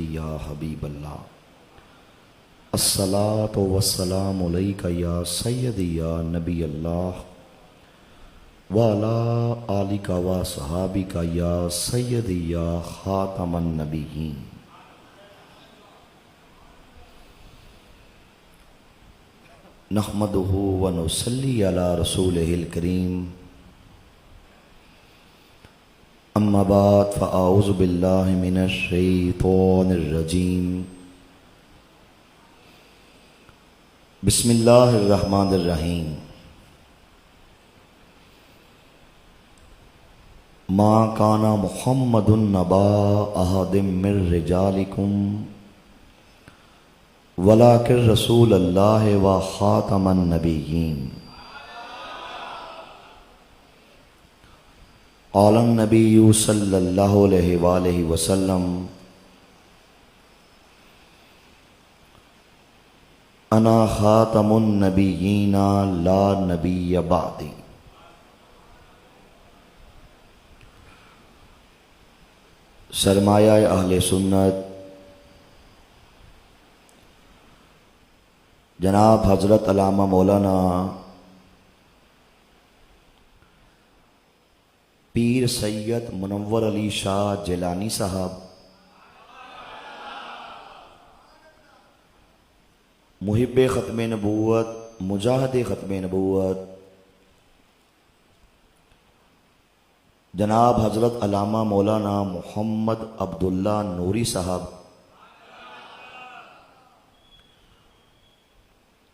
सय्यदी या हबीब अल्लाह, अस्सलातु वस्सलामु अलैका या सय्यदी या नबी अल्लाह, व अला आलिका व सहाबिका या सय्यदी या खातमन नबिय्यीन। नहमदुहु व नुसल्ली अला रसूलिहिल करीम। अम्मा बाद फ़अऊज़ु बिल्लाहि मिनश शैतानिर रजीम। बिस्मिल्लाहिर रहमानिर रहीम। मा काना मुहम्मदुन नबा अहदिम मिर रिजालिकुम वलाकिर रसूल अल्लाह व खातमन नबिय्यीन। क़ालन नबिय्यु सल्लल्लाहु अलैहि वसल्लम अना खातमुन नबिय्यीना ला नबिय्य बादी। सरमाया अहले सुन्नत जनाब हज़रत अल्लामा मौलाना पीर सैयद मुनव्वर अली शाह जिलानी साहब, मुहिब्बे ख़त्मे नबूवत, मुजाहिदे ख़त्मे नबूवत, जनाब हज़रत अल्लामा मौलाना मोहम्मद अब्दुल्ला नूरी साहब,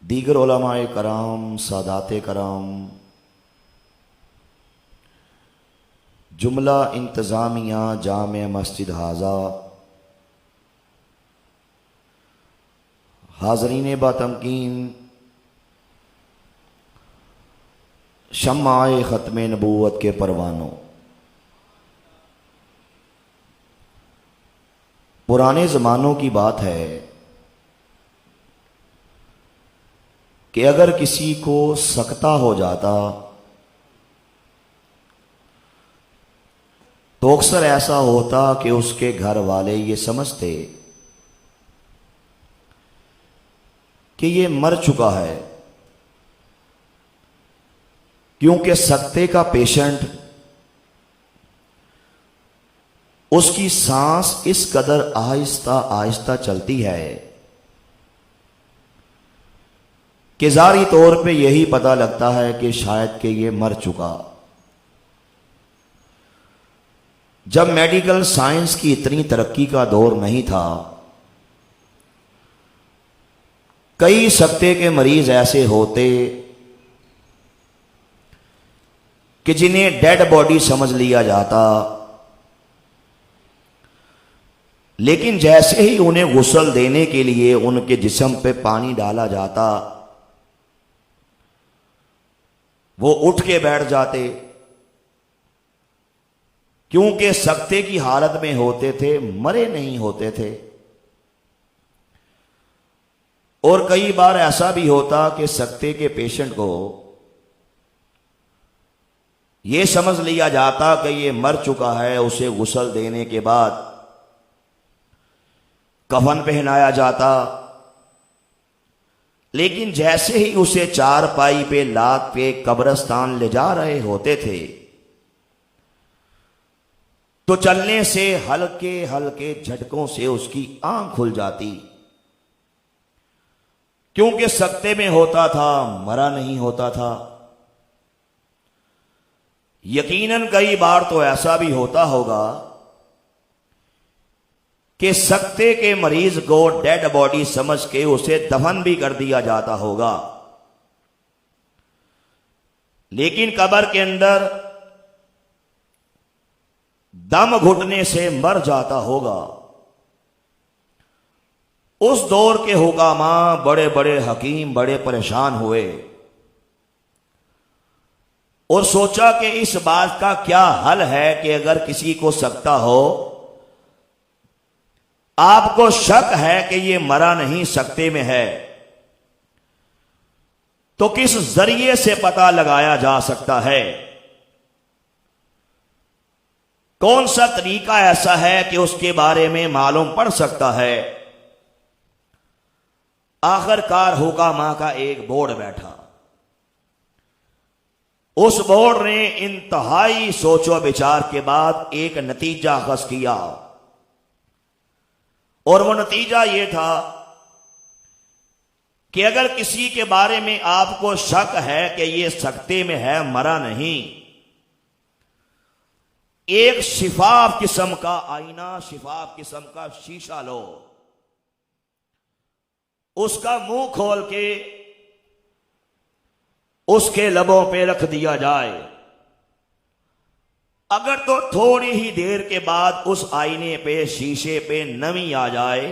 दीगर उलमाए कराम, सादाते कराम, जुमला इंतज़ामिया जामे मस्जिद हाजा, हाज़रीन बातमकीन, शम्माए ख़त्मे नबूवत के परवानों, पुराने ज़मानों की बात है कि अगर किसी को सकता हो जाता तो अक्सर ऐसा होता कि उसके घर वाले ये समझते कि ये मर चुका है, क्योंकि सकते का पेशेंट उसकी सांस इस कदर आहिस्ता आहिस्ता चलती है कि ज़ाहिरी तौर पे यही पता लगता है कि शायद कि ये मर चुका। जब मेडिकल साइंस की इतनी तरक्की का दौर नहीं था, कई सकते के मरीज ऐसे होते कि जिन्हें डेड बॉडी समझ लिया जाता, लेकिन जैसे ही उन्हें गुस्ल देने के लिए उनके जिस्म पे पानी डाला जाता, वो उठ के बैठ जाते, क्योंकि सकते की हालत में होते थे, मरे नहीं होते थे। और कई बार ऐसा भी होता कि सकते के पेशेंट को यह समझ लिया जाता कि ये मर चुका है। उसे गुस्ल देने के बाद कफन पहनाया जाता, लेकिन जैसे ही उसे चारपाई पे लाद के कब्रिस्तान ले जा रहे होते थे तो चलने से हल्के हल्के झटकों से उसकी आंख खुल जाती, क्योंकि सकते में होता था, मरा नहीं होता था। यकीनन कई बार तो ऐसा भी होता होगा कि सकते के मरीज को डेड बॉडी समझ के उसे दफन भी कर दिया जाता होगा, लेकिन कब्र के अंदर दम घुटने से मर जाता होगा। उस दौर के हुकामा, बड़े बड़े हकीम बड़े परेशान हुए और सोचा कि इस बात का क्या हल है कि अगर किसी को सकता हो, आपको शक है कि ये मरा नहीं सकते में है, तो किस जरिए से पता लगाया जा सकता है। कौन सा तरीका ऐसा है कि उसके बारे में मालूम पड़ सकता है। आखिरकार हुकामा का एक बोर्ड बैठा। उस बोर्ड ने इंतहाई सोचो विचार के बाद एक नतीजा अखज़ किया और वो नतीजा ये था कि अगर किसी के बारे में आपको शक है कि ये सकते में है, मरा नहीं, एक शिफाफ किस्म का आईना, शिफाफ किस्म का शीशा लो, उसका मुंह खोल के उसके लबों पे रख दिया जाए। अगर तो थोड़ी ही देर के बाद उस आईने पे, शीशे पे नमी आ जाए,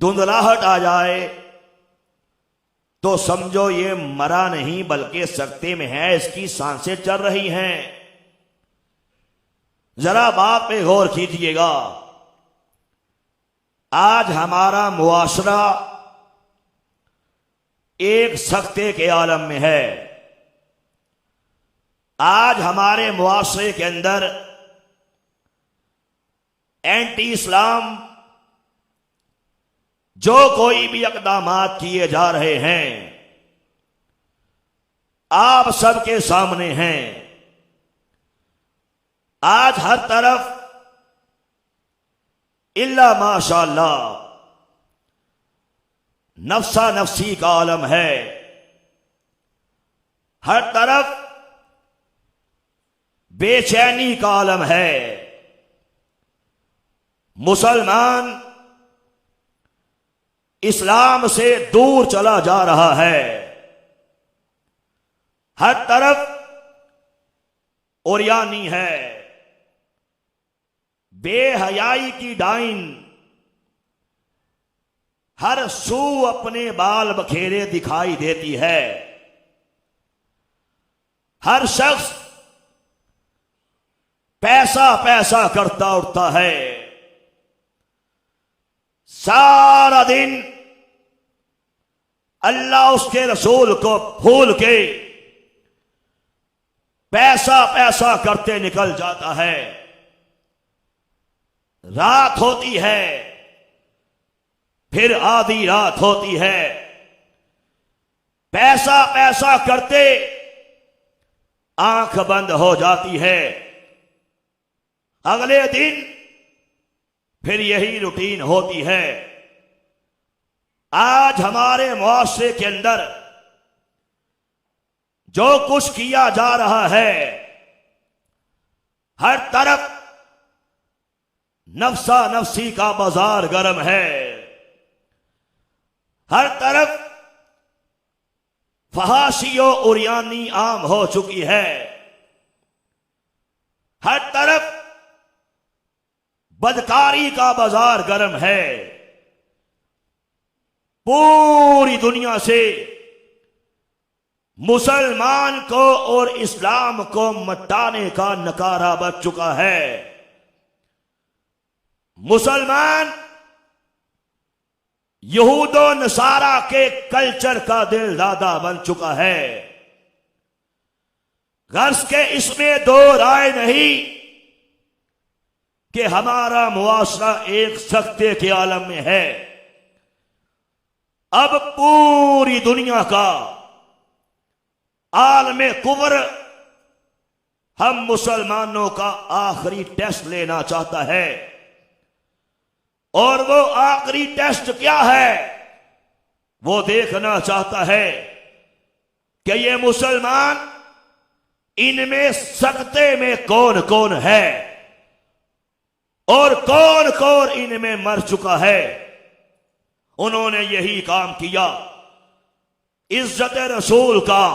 धुंधलाहट आ जाए, तो समझो ये मरा नहीं बल्कि सकते में है, इसकी सांसें चल रही हैं। जरा बात पे गौर कीजिएगा। आज हमारा मुआशरा एक सकते के आलम में है। आज हमारे मुआशरे के अंदर एंटी इस्लाम जो कोई भी इक़दामात किए जा रहे हैं, आप सबके सामने हैं। आज हर तरफ इल्ला माशाअल्लाह नफ्सा नफ्सी का आलम है। हर तरफ बेचैनी का आलम है। मुसलमान इस्लाम से दूर चला जा रहा है। हर तरफ ओरियानी है। बेहयाई की डाइन हर सू अपने बाल बखेरे दिखाई देती है। हर शख्स पैसा पैसा करता उठता है। सारा दिन अल्लाह उसके रसूल को भूल के पैसा पैसा करते निकल जाता है। रात होती है, फिर आधी रात होती है, पैसा पैसा करते आंख बंद हो जाती है। अगले दिन फिर यही रूटीन होती है। आज हमारे मुआशरे के अंदर जो कुछ किया जा रहा है, हर तरफ नफ्सा नफ्सी का बाजार गर्म है। हर तरफ फहाशियो उरियानी आम हो चुकी है। हर तरफ बदकारी का बाजार गर्म है। पूरी दुनिया से मुसलमान को और इस्लाम को मटाने का नकारा बच चुका है। मुसलमान यहूदो नसारा के कल्चर का दिलदादा बन चुका है। गर्ज के इसमें दो राय नहीं कि हमारा मुआशरा एक सकते के आलम में है। अब पूरी दुनिया का आलमे कुब्र हम मुसलमानों का आखिरी टेस्ट लेना चाहता है। और वो आखिरी टेस्ट क्या है? वो देखना चाहता है कि ये मुसलमान, इनमें सकते में कौन कौन है और कौन कौन इनमें मर चुका है। उन्होंने यही काम किया। इज्जत रसूल का,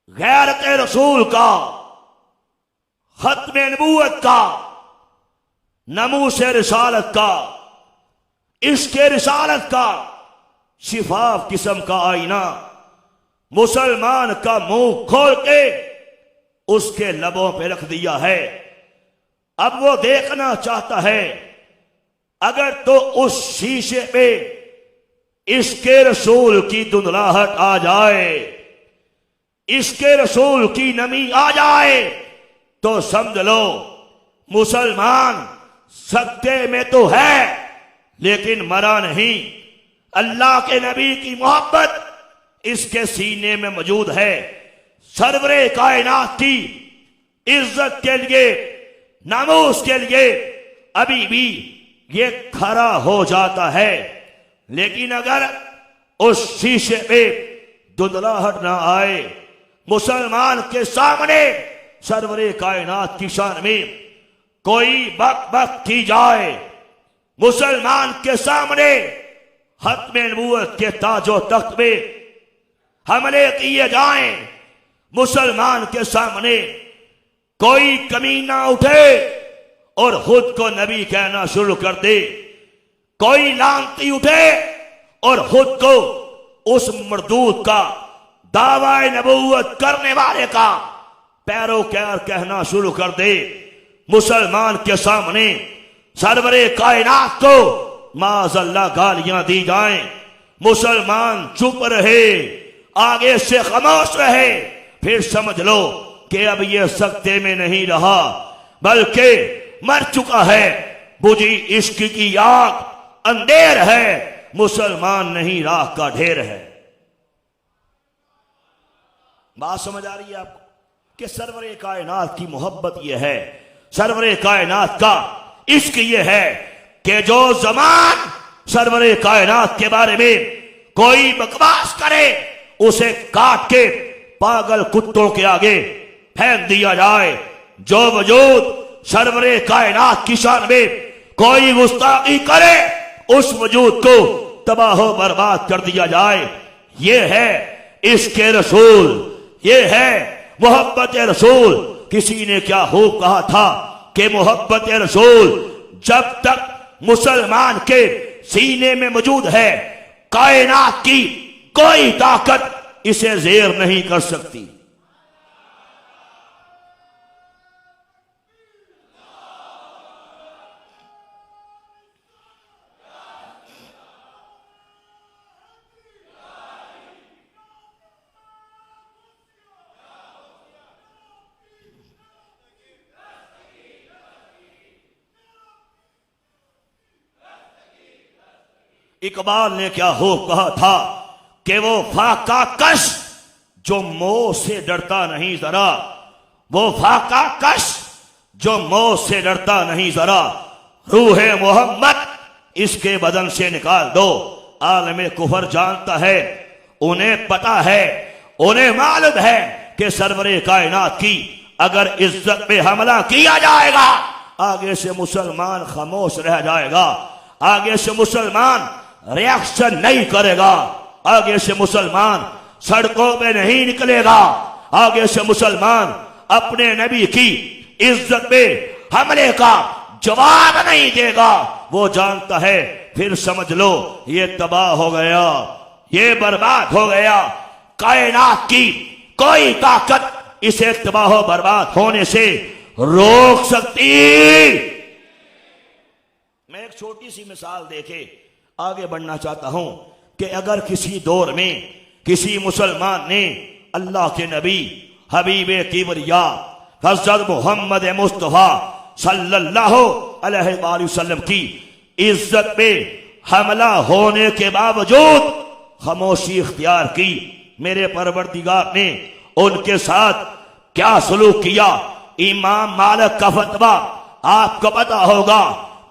गैरत रसूल का, खत्म नबूवत का, नमूस रिसालत का, इश्क रिसालत का शिफाफ किस्म का आईना मुसलमान का मुंह खोल के उसके लबों पे रख दिया है। अब वो देखना चाहता है अगर तो उस शीशे पे इसके रसूल की धुंधलाहट आ जाए, इसके रसूल की नमी आ जाए, तो समझ लो मुसलमान सत्ते में तो है लेकिन मरा नहीं। अल्लाह के नबी की मोहब्बत इसके सीने में मौजूद है। सरवरे कायनात की इज्जत के लिए, नामूस के लिए अभी भी ये खरा हो जाता है। लेकिन अगर उस शीशे पे धुंधलाहट ना आए, मुसलमान के सामने सरवरे कायनात की शान में कोई बक बक की जाए, मुसलमान के सामने खत्मे नबूवत के ताजो तख्त में हमले किए जाएं, मुसलमान के सामने कोई कमी ना उठे और खुद को नबी कहना शुरू कर दे, कोई लानती उठे और खुद को उस मरदूद का दावा नबूवत करने वाले का पैरोकार कहना शुरू कर दे, मुसलमान के सामने सरवरे कायनात को माज़अल्लाह गालियां दी जाएं, मुसलमान चुप रहे, आगे से खामोश रहे, फिर समझ लो कि अब ये सख्ते में नहीं रहा बल्कि मर चुका है। बुझी इश्क की आग अंधेर है, मुसलमान नहीं राख का ढेर है। बात समझ आ रही है आपको कि सरवरे कायनात की मोहब्बत यह है, सरवरे कायनात का इश्क यह है कि जो जमान सरवरे कायनात के बारे में कोई बकवास करे उसे काट के पागल कुत्तों के आगे फेंक दिया जाए। जो वजूद सरवरे कायनात की शान में कोई गुस्ताखी करे उस वजूद को तबाह बर्बाद कर दिया जाए। ये है इश्क़ रसूल, ये है मोहब्बत रसूल। किसी ने क्या खूब कहा था कि मोहब्बत रसूल जब तक मुसलमान के सीने में मौजूद है, कायनात की कोई ताकत इसे ज़ेर नहीं कर सकती। इकबाल ने क्या हो कहा था कि वो फाका कश जो मौत से डरता नहीं जरा, वो फाका कश जो मौत से डरता नहीं जरा, रूहे मोहम्मद इसके बदन से निकाल दो। आलमे कुफर जानता है, उन्हें पता है, उन्हें मालूम है कि सरवरे कायनात की अगर इज्जत पे हमला किया जाएगा आगे से मुसलमान खामोश रह जाएगा, आगे से मुसलमान रिएक्शन नहीं करेगा, आगे से मुसलमान सड़कों पे नहीं निकलेगा, आगे से मुसलमान अपने नबी की इज्जत पे हमले का जवाब नहीं देगा। वो जानता है, फिर समझ लो ये तबाह हो गया, ये बर्बाद हो गया। कायनात की कोई ताकत इसे तबाह बर्बाद होने से रोक सकती। मैं एक छोटी सी मिसाल देके आगे बढ़ना चाहता हूं कि अगर किसी दौर में किसी मुसलमान ने अल्लाह के नबी हबीबे किबरिया हज़रत मोहम्मद मुस्तफा सल्लल्लाहु अलैहि वसल्लम की इज्जत पे हमला होने के बावजूद खामोशी इख्तियार की, मेरे परवरदिगार ने उनके साथ क्या सलूक किया। इमाम मालिक का फतवा आपको पता होगा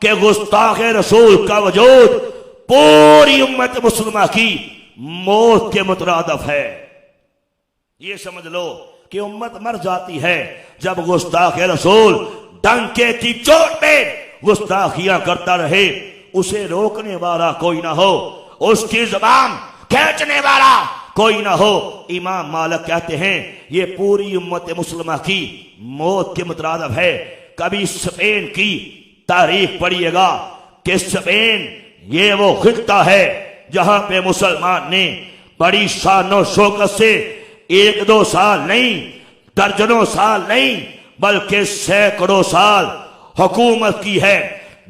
कि गुस्ताख रसूल का वजूद पूरी उम्मत मुसलमान की मौत के मुतरादिफ है। ये समझ लो कि उम्मत मर जाती है जब गुस्ताख रसूल डंके की चोट पे गुस्ताखियां करता रहे, उसे रोकने वाला कोई ना हो, उसकी जुबान खींचने वाला कोई ना हो। इमाम मालिक कहते हैं ये पूरी उम्मत मुसलमान की मौत के मुतरादिफ है। कभी स्पेन की तारीख पढ़िएगा कि स्पेन ये वो खित्ता है जहां पे मुसलमान ने बड़ी शानो शौकत से एक दो साल नहीं, दर्जनों साल नहीं, बल्कि सैकड़ों साल हुकूमत की है,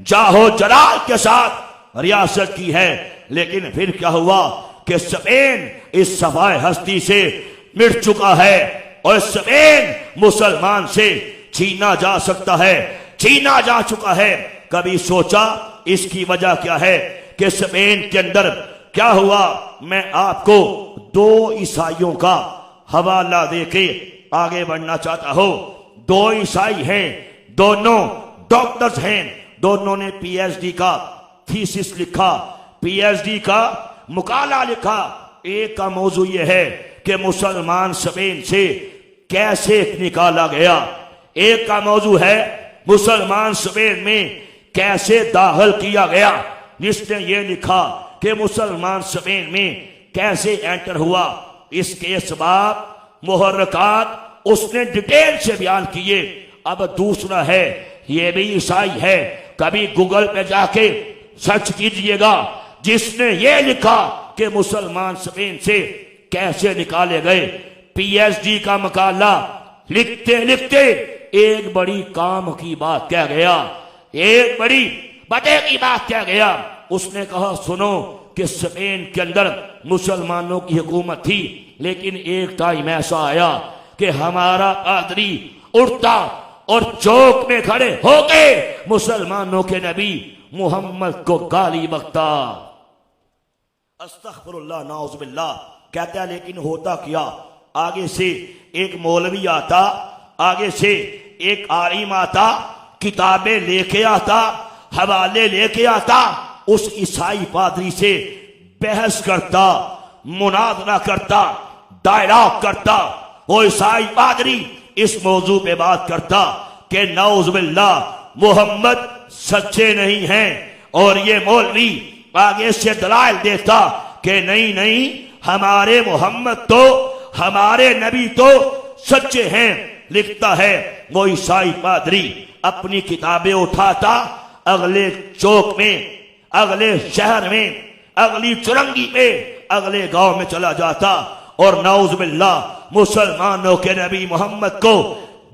जाहो जलाल के साथ रियासत की है। लेकिन फिर क्या हुआ कि स्पेन इस सफाए हस्ती से मिट चुका है और स्पेन मुसलमान से छीना जा सकता है, छीना जा चुका है। कभी सोचा इसकी वजह क्या है कि स्पेन के अंदर क्या हुआ? मैं आपको दो ईसाइयों का हवाला देके आगे बढ़ना चाहता हूं। दो ईसाई हैं, दोनों डॉक्टर्स हैं, दोनों ने पीएचडी का थीसिस लिखा, पीएचडी का मुकाला लिखा। एक का मौजू यह है कि मुसलमान स्पेन से कैसे निकाला गया। एक का मौजू है मुसलमान स्पेन में कैसे दाखिल किया गया। जिसने ये लिखा कि मुसलमान स्पेन में कैसे एंटर हुआ, इसके सबब मुहर्रकात उसने डिटेल से बयान किए। अब दूसरा है, ये भी ईसाई है, कभी गूगल पे जाके सर्च कीजिएगा, जिसने ये लिखा कि मुसलमान स्पेन से कैसे निकाले गए। पीएचडी का मकाला लिखते लिखते एक बड़ी काम की बात कह गया, एक बड़ी बड़े की बात कह गया। उसने कहा सुनो कि स्पेन के अंदर मुसलमानों की हुकूमत थी, लेकिन एक टाइम ऐसा आया कि हमारा पादरी उठता और चौक में खड़े होके मुसलमानों के नबी मोहम्मद को गाली बकता। अस्तगफिरुल्लाह नाउज़ुबिल्लाह कहता है। लेकिन होता क्या, आगे से एक मौलवी आता, आगे से एक आलिम आता, किताबें लेके आता, हवाले लेके आता, उस ईसाई पादरी से बहस करता, मुनाजरा करता, डायलॉग करता। वो ईसाई पादरी इस मौजू पे बात करता कि नाउज़ुबिल्लाह मोहम्मद सच्चे नहीं हैं, और ये मौलवी आगे से दलाइल देता कि नहीं नहीं, हमारे मोहम्मद तो, हमारे नबी तो सच्चे हैं। लिखता है वो ईसाई पादरी अपनी किताबें उठाता, अगले चौक में, अगले शहर में, अगली चुरंगी में, अगले गांव में चला जाता और नाउज़ुबिल्लाह मुसलमानों के नबी मोहम्मद को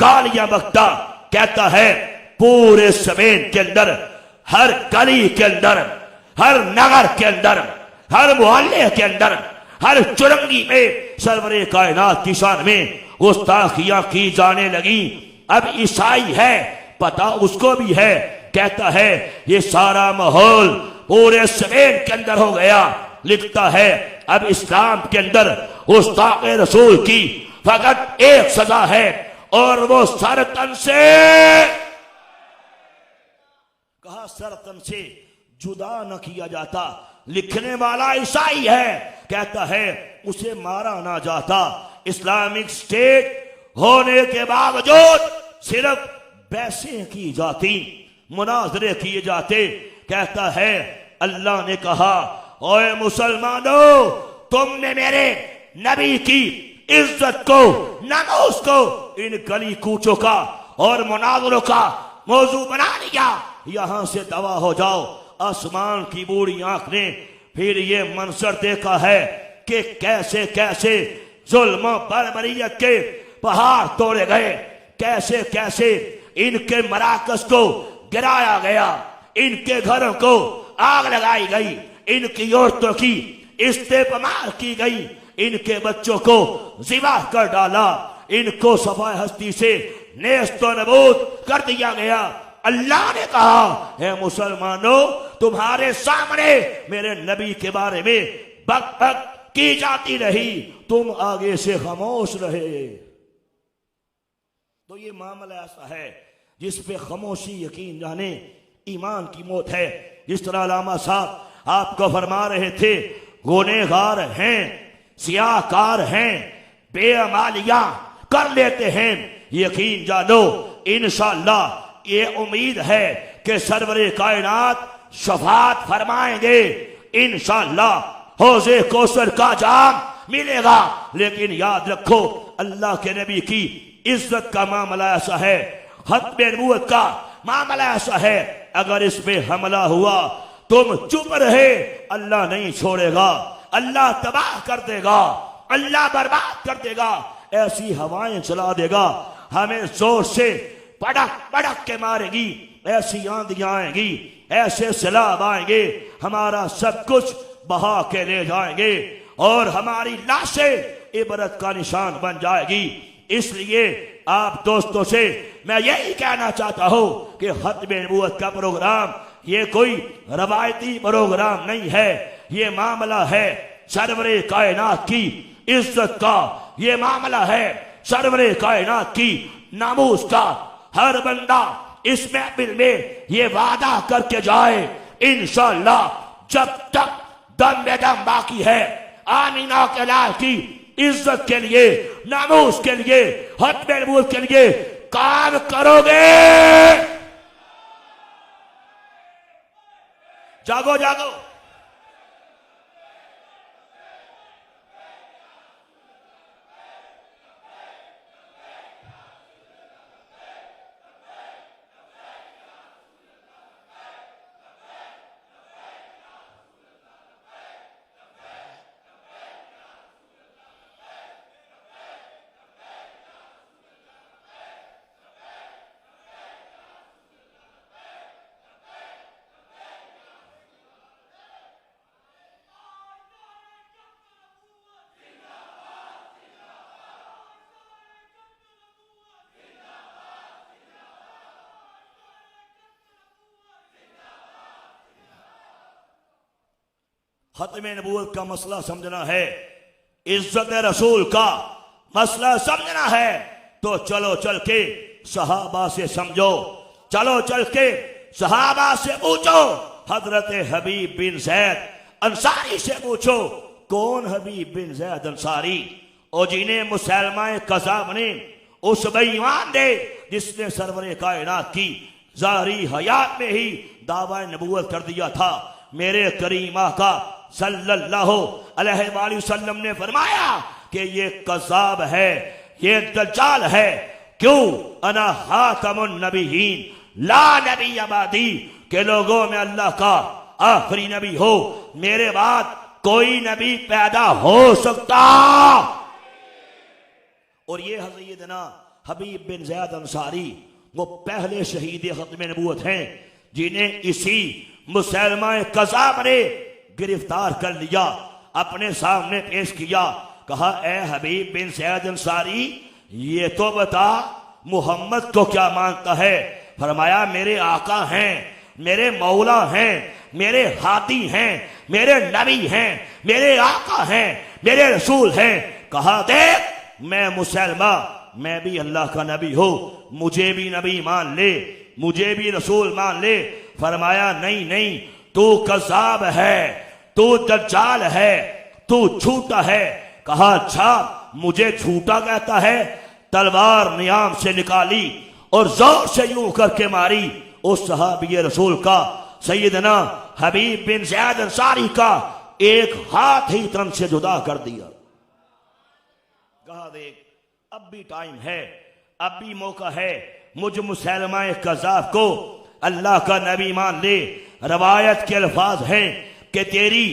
गालियां बकता। कहता है पूरे स्पेन के अंदर, हर गली के अंदर, हर नगर के अंदर, हर मोहल्ले के अंदर, हर चुरंगी में सरवरे कायनात की शान में गुस्ताखियां की जाने लगी। अब ईसाई है, पता उसको भी है। कहता है ये सारा माहौल पूरे स्पेन के अंदर हो गया। लिखता है अब इस्लाम के अंदर गुस्ताख रसूल की फकत एक सजा है, और वो सर तन से, कहा सर तन से जुदा न किया जाता। लिखने वाला ईसाई है, कहता है उसे मारा ना जाता। इस्लामिक स्टेट होने के बावजूद सिर्फ बहसें की जाती, मुनाजरे किए जाते। कहता है अल्लाह ने कहा ओए मुसलमानों, तुमने मेरे नबी की इज्जत को, नमूस को इन गली कूचों का और मुनाजरों का मौजू बना लिया। यहां से दवा हो जाओ। आसमान की बूढ़ी आंख ने फिर ये मंजर देखा है कि कैसे कैसे जुल्म बर्बरियत के पहाड़ तोड़े गए, कैसे कैसे इनके मराकज को गिराया गया, इनके घरों को आग लगाई गई, इनकी औरतों की इस्तेमाल की गई, इनके बच्चों को ज़िबा कर डाला, इनको सफाए हस्ती से नेस्तो नबूद कर दिया गया। अल्लाह ने कहा है मुसलमानों, तुम्हारे सामने मेरे नबी के बारे में बक बक की जाती रही, तुम आगे से खामोश रहे। तो ये मामला ऐसा है जिस पे खामोशी यकीन जाने ईमान की मौत है। जिस तरह अल्लामा साहब आपको फरमा रहे थे, गुनहगार हैं, सियाकार हैं, बेअमालियां कर लेते हैं, यकीन जानो इंशाअल्लाह ये उम्मीद है कि सरवरे कायनात शफात फरमाएंगे। इंशाअल्लाह हौज़े कौसर का जाम मिलेगा। लेकिन याद रखो अल्लाह के नबी की इज्जत का मामला ऐसा है, खत्मे नबूवत का मामला ऐसा है, अगर इस पे हमला हुआ तुम चुप रहे, अल्लाह नहीं छोड़ेगा, अल्लाह तबाह कर देगा, अल्लाह बर्बाद कर देगा, ऐसी हवाएं चला देगा, हमें जोर से पड़क पड़क के मारेगी, ऐसी आंधियां आएंगी, ऐसे सैलाब आएंगे, हमारा सब कुछ बहा के ले जाएंगे और हमारी लाशें इबरत का निशान बन जाएगी। इसलिए आप दोस्तों से मैं यही कहना चाहता हूं कि खत्म नबूवत का प्रोग्राम ये कोई रवायती प्रोग्राम नहीं है, ये मामला है सरवरे कायनात की इज्जत का, ये मामला है सरवरे कायनात की नामूस का। हर बंदा इस महफिल में ये वादा करके जाए, इंशाअल्लाह जब तक दम में दम बाकी है आमीना के लाल की इज्जत के लिए, नामूस के लिए, खत्म नबूवत के लिए काम करोगे। जागो जागो। खत्म नबूवत का मसला समझना है, इज्जत रसूल का मसला समझना है, तो चलो चल के सहाबा से समझो, चलो चल के सहाबा से पूछो। हजरत हबीब बिन जैद अंसारी से पूछो, कौन हबीब बिन जैद अंसारी? और जिन्हें मुसलमान कज़ाब ने उस बेईमान ने जिसने सरवरे कायनात की ज़ाहिरी हयात में ही दावा नबूवत कर दिया था। मेरे करीम आका सल्लल्लाहु अलैहि वसल्लम ने फरमाया कि ये कज़ाब है, ये दज्जाल है। क्यों? अना खातमुन नबीयीन ला नबी अबादी, के लोगों में अल्लाह का आखिरी नबी हो, मेरे बाद कोई नबी पैदा हो सकता। और ये सय्यदना हबीब बिन ज़ैद अंसारी वो पहले शहीद खत्म नबूवत हैं जिन्हें इसी मुसलमान कज़ाब ने गिरफ्तार कर लिया, अपने सामने पेश किया, कहा ए हबीब बिन ज़ैद अंसारी ये तो बता मोहम्मद को क्या मानता है? फरमाया मेरे आका हैं, मेरे मौला हैं, मेरे हादी हैं, मेरे नबी हैं, मेरे आका हैं, मेरे रसूल हैं। कहा देख मैं मुसलमान, मैं भी अल्लाह का नबी हूं, मुझे भी नबी मान ले, मुझे भी रसूल मान ले। फरमाया नहीं नहीं, तू कज़ाब है, तू दज्जाल है, तू झूठा है। कहा अच्छा मुझे झूठा कहता है? तलवार नियाम से निकाली और जोर से यूं करके मारी, उस सहाबी रसूल का सैयदना हबीब बिन ज़ैद अंसारी का एक हाथ ही तन से जुदा कर दिया। कहा देख अब भी टाइम है, अब भी मौका है, मुझ मुसलमान कज़ाब को अल्लाह का नबी मान ले। रवायत के अल्फाज हैं कि तेरी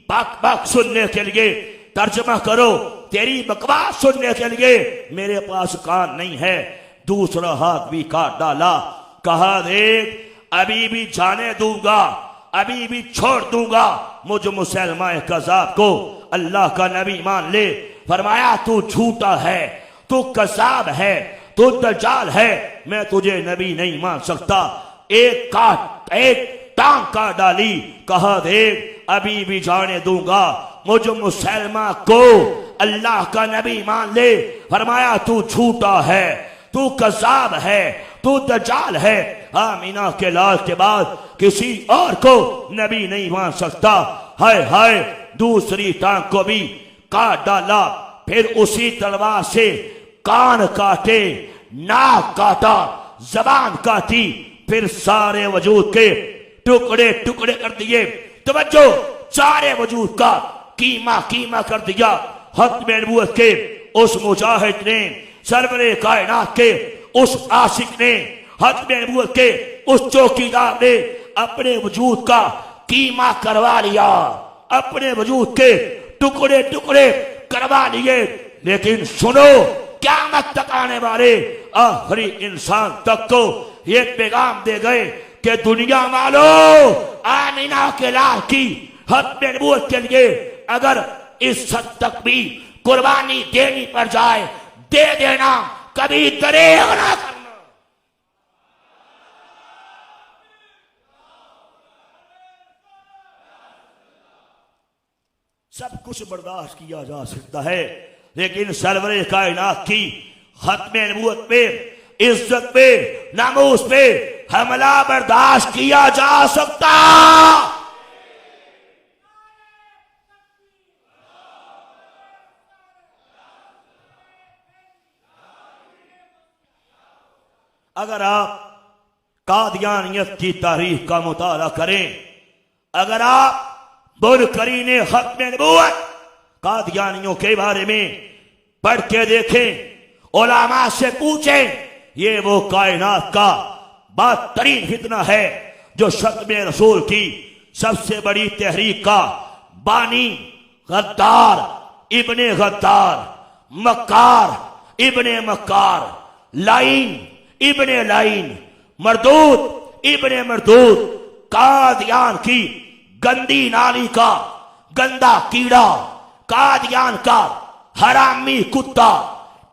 बक बक सुनने के लिए, तर्जमा करो, तेरी बकवास सुनने के लिए मेरे पास कान नहीं है। दूसरा हाथ भी काट डाला। कहा देख अभी भी जाने दूंगा, अभी भी छोड़ दूंगा मुझ मुसलमान कज़ाब को, अल्लाह का नबी मान ले। फरमाया तू झूठा है, तू कज़ाब है, तू दज्जाल है, मैं तुझे नबी नहीं मान सकता। एक टांग काट डाली। कहा देख अभी भी जाने दूंगा मुझ मुसलमान को, अल्लाह का नबी मान ले। फरमाया तू झूठा है, तू कज़ाब है, तू दज्जाल है। आमीना के लाल के बाद किसी और को नबी नहीं मान सकता। हाय हाय, दूसरी टांग को भी काट डाला। फिर उसी तलवार से कान काटे, नाक काटा, जबान काटी, फिर सारे वजूद के टुकड़े टुकड़े कर दिए। तवज्जो, सारे वजूद का कीमा कीमा कर दिया। खत्म नबूवत के उस मुजाहिद ने, सरवरे कायनात के उस आशिक ने, खत्म नबूवत के उस चौकीदार ने अपने वजूद का कीमा करवा लिया, अपने वजूद के टुकड़े टुकड़े करवा लिए। लेकिन सुनो, क़यामत तक आने वाले आखिरी इंसान तक को ये पैगाम दे गए कि दुनिया वालों, आमीना के लाल की खत्म नबूवत के लिए अगर इस हद तक भी कुर्बानी देनी पड़ जाए, दे देना। कभी दरेग ना करना। सब कुछ बर्दाश्त किया जा सकता है, लेकिन सरवरे कायनात की खत्मे नबूवत पे, इज्जत पे, नामूस पे हमला बर्दाश्त किया जा सकता। अगर आप कादियानियत की तारीख का मुताला करें, अगर आप बुनकरीने खत्मे नबूवत कादियानियों के बारे में पढ़ के देखें, उलामा से पूछें, ये वो कायनात का बदतरीन फितना है जो शत्मे रसूल की सबसे बड़ी तहरीक का बानी गद्दार इब्ने गद्दार, मक्कार इब्ने मक्कार, लाइन इब्ने लाइन, मरदूद इब्ने मरदूद, कादियान की गंदी नाली का गंदा कीड़ा, कादियान का हरामी कुत्ता,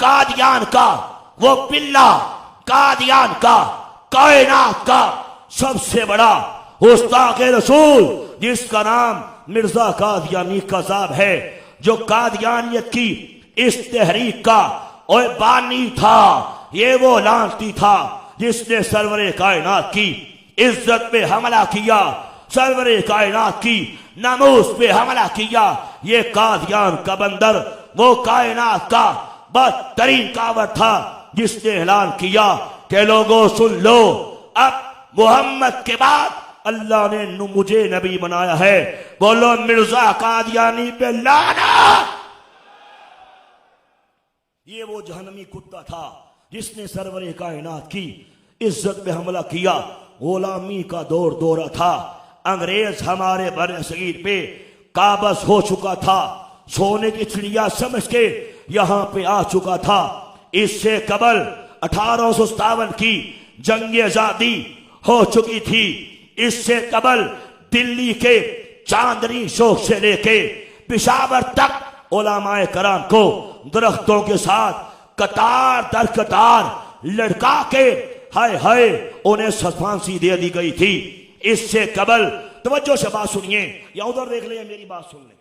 कादियान का वो पिल्ला, कादियान का कायनात का सबसे बड़ा गुस्ताखे रसूल जिसका नाम मिर्जा कादियानी कज़ाब है, जो कादियानियत की इस तहरीक का और बानी था। ये वो लानती था जिसने सरवरे कायनात की इज्जत पे हमला किया, सरवरे कायनात की नामूस पे हमला किया। ये कादियान का बंदर वो कायनात का बदतरीन कावर था जिसने ऐलान किया कि लोगों सुन लो, अब मोहम्मद के बाद अल्लाह ने मुझे नबी बनाया है। बोलो मिर्जा कादियानी पे लानत। ये वो जहन्नमी कुत्ता था जिसने सरवरे कायनात की इज्जत पे हमला किया। गुलामी का दौर दौरा था, अंग्रेज हमारे बरसगीर पे काबज हो चुका था, सोने की चिड़िया समझ के यहां पे आ चुका था। इससे कबल 1857 की जंग आजादी हो चुकी थी। इससे कबल दिल्ली के चांदनी चौक से लेके पिशावर तक उलमाए कराम को दरख्तों के साथ कतार दर कतार लड़का के हाय हाय उन्हें फांसी दे दी गई थी। इससे कबल तवज्जो से बात सुनिए, या उधर देख ले, मेरी बात सुन ले,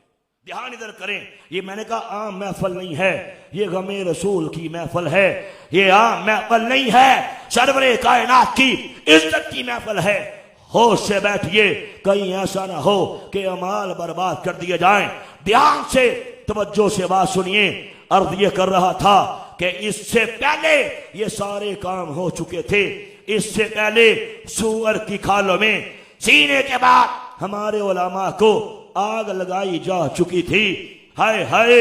ध्यान इधर करें। ये मैंने कहा आम महफल नहीं है, ये गमे रसूल की महफल है। ये आम महफल नहीं है, सरवरे कायनात की इज्जत की महफल है। होश से बैठिए, कहीं ऐसा ना हो कि अमाल बर्बाद कर दिए जाएं। ध्यान से तवज्जो से बात सुनिए। अर्ज ये कर रहा था कि इससे पहले ये सारे काम हो चुके थे। इससे पहले सूअर की खालों में सीने के बाद हमारे उलमा को आग लगाई जा चुकी थी। हाय हाय,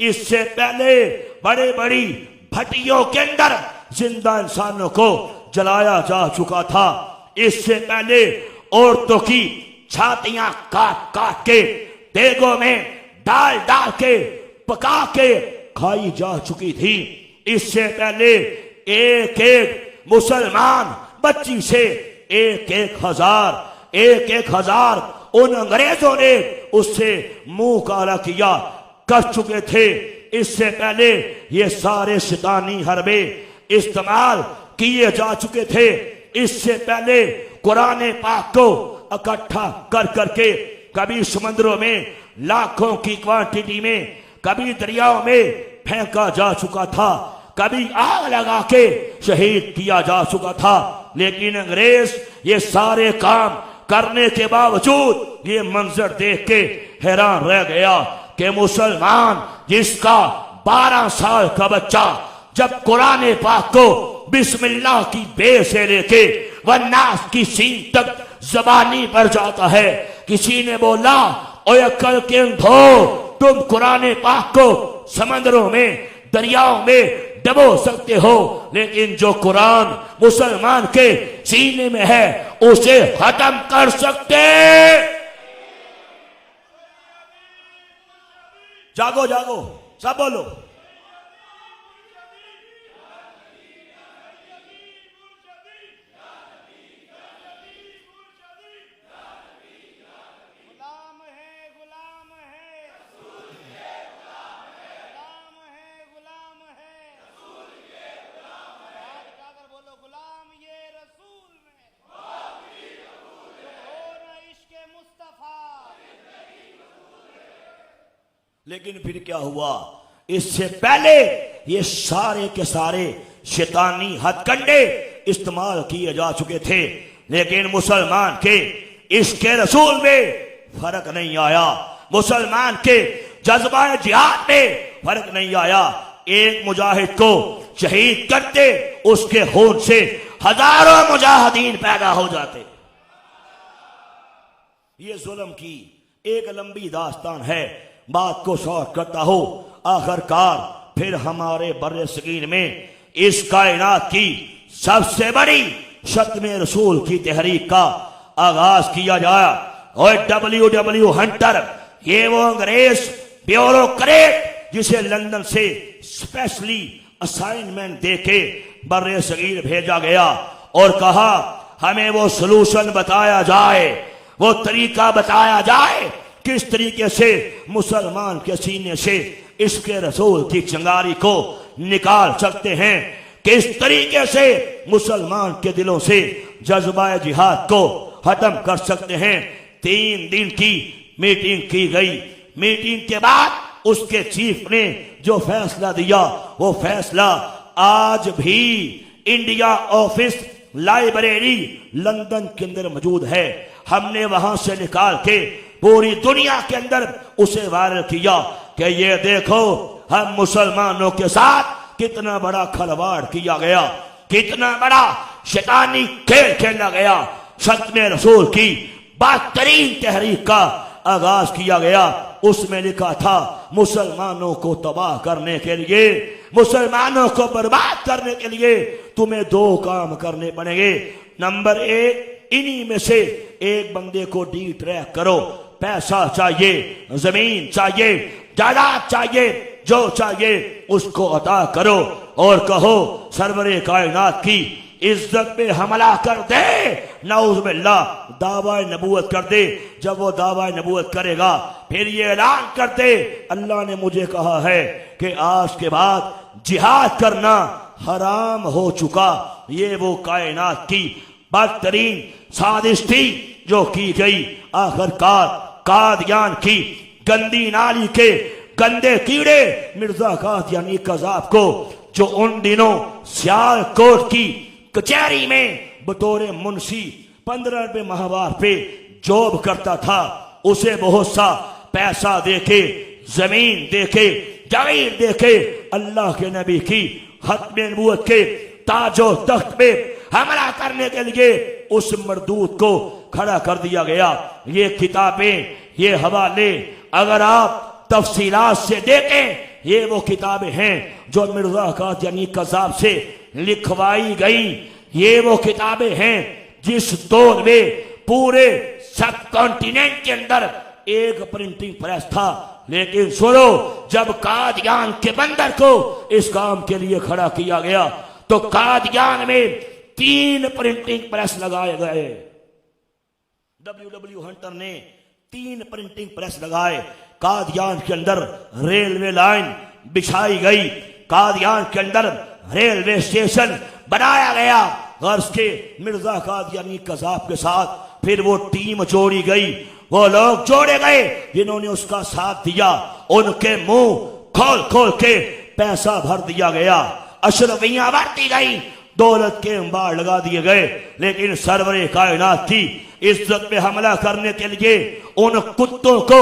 इससे पहले बड़े बड़ी भट्टियों के अंदर जिंदा इंसानों को जलाया जा चुका था। इससे पहले औरतों की छातियां काट काट के देगों में डाल डाल के पका के खाई जा चुकी थी। इससे पहले एक एक मुसलमान बच्ची से एक एक हजार उन अंग्रेजों ने उससे मुंह काला किया कर चुके थे। इससे पहले ये सारे शैतानी हरबे इस्तेमाल किए जा चुके थे। इससे पहले कुरान पाक को इकट्ठा कर करके कभी समुद्रों में लाखों की क्वांटिटी में, कभी दरियाओं में फेंका जा चुका था, कभी आग लगा के शहीद किया जा चुका था। लेकिन अंग्रेज ये सारे काम करने के बावजूद ये मंजर देख के हैरान रह गया कि मुसलमान जिसका 12 साल का बच्चा जब कुरान पाक को बिस्मिल्लाह की बे से लेके वन्नास की सीन तक जबानी पर जाता है। किसी ने बोला, ओए अक्ल के अंधो, तुम कुरान पाक को समंदरों में, दरियाओं में डबो सकते हो, लेकिन जो कुरान मुसलमान के सीने में है उसे खत्म कर सकते। जागो जागो, सब बोलो। लेकिन फिर क्या हुआ, इससे पहले ये सारे के सारे शैतानी हथकंडे इस्तेमाल किए जा चुके थे, लेकिन मुसलमान के इसके रसूल में फर्क नहीं आया, मुसलमान के जज्बा जिहाद में फर्क नहीं आया। एक मुजाहिद को शहीद करते, उसके खून से हजारों मुजाहिदीन पैदा हो जाते। ये जुल्म की एक लंबी दास्तान है, बात को शॉर्ट करता हो। आखिरकार फिर हमारे बर्रे सगीर में इस कायनात की सबसे बड़ी शत्मे रसूल की तहरीक का आगाज किया जाए। और WW हंटर, ये वो अंग्रेज ब्यूरोक्रेट जिसे लंदन से स्पेशली असाइनमेंट देके बर्रे सगीर भेजा गया और कहा हमें वो सलूशन बताया जाए, वो तरीका बताया जाए किस तरीके से मुसलमान के सीने से इसके रसूल की चिंगारी को निकाल सकते हैं, किस तरीके से मुसलमान के दिलों से जज्बा जिहाद को खत्म कर सकते हैं। 3 दिन की मीटिंग की गई। मीटिंग के बाद उसके चीफ ने जो फैसला दिया, वो फैसला आज भी इंडिया ऑफिस लाइब्रेरी लंदन के अंदर मौजूद है। हमने वहां से निकाल के पूरी दुनिया के अंदर उसे वायरल किया कि ये देखो हम मुसलमानों के साथ कितना बड़ा खिलवाड़ किया गया, कितना बड़ा शैतानी खेल खेला गया। शत्मे रसूल की बदतरीन तहरीक का आगाज किया गया। उसमें लिखा था मुसलमानों को तबाह करने के लिए, मुसलमानों को बर्बाद करने के लिए तुम्हें 2 काम करने पड़ेंगे। नंबर 1, इन्हीं में से एक बंदे को डी ट्रैक करो। पैसा चाहिए, जमीन चाहिए, जायदाद चाहिए, जो चाहिए उसको अता करो और कहो सरवरे कायनात की इज्जत पे हमला कर दे, नऊज़ बिल्लाह, दावा नबूवत कर दे। जब वो दावा नबूवत करेगा फिर ये ऐलान कर दे अल्लाह ने मुझे कहा है कि आज के बाद जिहाद करना हराम हो चुका। ये वो कायनात की बदतरीन साजिश थी जो की गई। आखिरकार कादियान की गंदी नाली के गंदे कीड़े मिर्जा कादियानी कज़ाब को, जो उन दिनों सियालकोट की कचहरी में बतौर मुंशी 15 रुपए माहवार पे जॉब करता था, उसे बहुत सा पैसा देके, जमीन देके, जागीर देके अल्लाह के नबी की खत्मे नबूवत के ताजो तख्त पे हमला करने के लिए उस मरदूद को खड़ा कर दिया गया। ये किताबें, ये हवाले अगर आप तफसीलात से देखें, ये वो किताबें हैं जो मिर्जा कादियानी कज़ाब से लिखवाई गई। ये वो किताबें हैं जिस दौर में पूरे सब कॉन्टिनेंट के अंदर एक प्रिंटिंग प्रेस था। लेकिन सुनो, जब कादियान के बंदर को इस काम के लिए खड़ा किया गया तो कादियान में 3 प्रिंटिंग प्रेस लगाए गए। WW हंटर ने 3 प्रिंटिंग प्रेस लगाए। कादियान के अंदर रेलवे लाइन बिछाई गई, कादियान के अंदर रेलवे स्टेशन बनाया गया। गर्ज के मिर्जा कादियानी कज़ाब के साथ फिर वो टीम जोड़ी गई, वो लोग जोड़े गए जिन्होंने उसका साथ दिया। उनके मुंह खोल खोल के पैसा भर दिया गया, अशरफियां बढ़ती गई, दौलत के अंबार लगा दिए गए। लेकिन सरवरे कायनात की इज्जत पे हमला करने के लिए उन कुत्तों को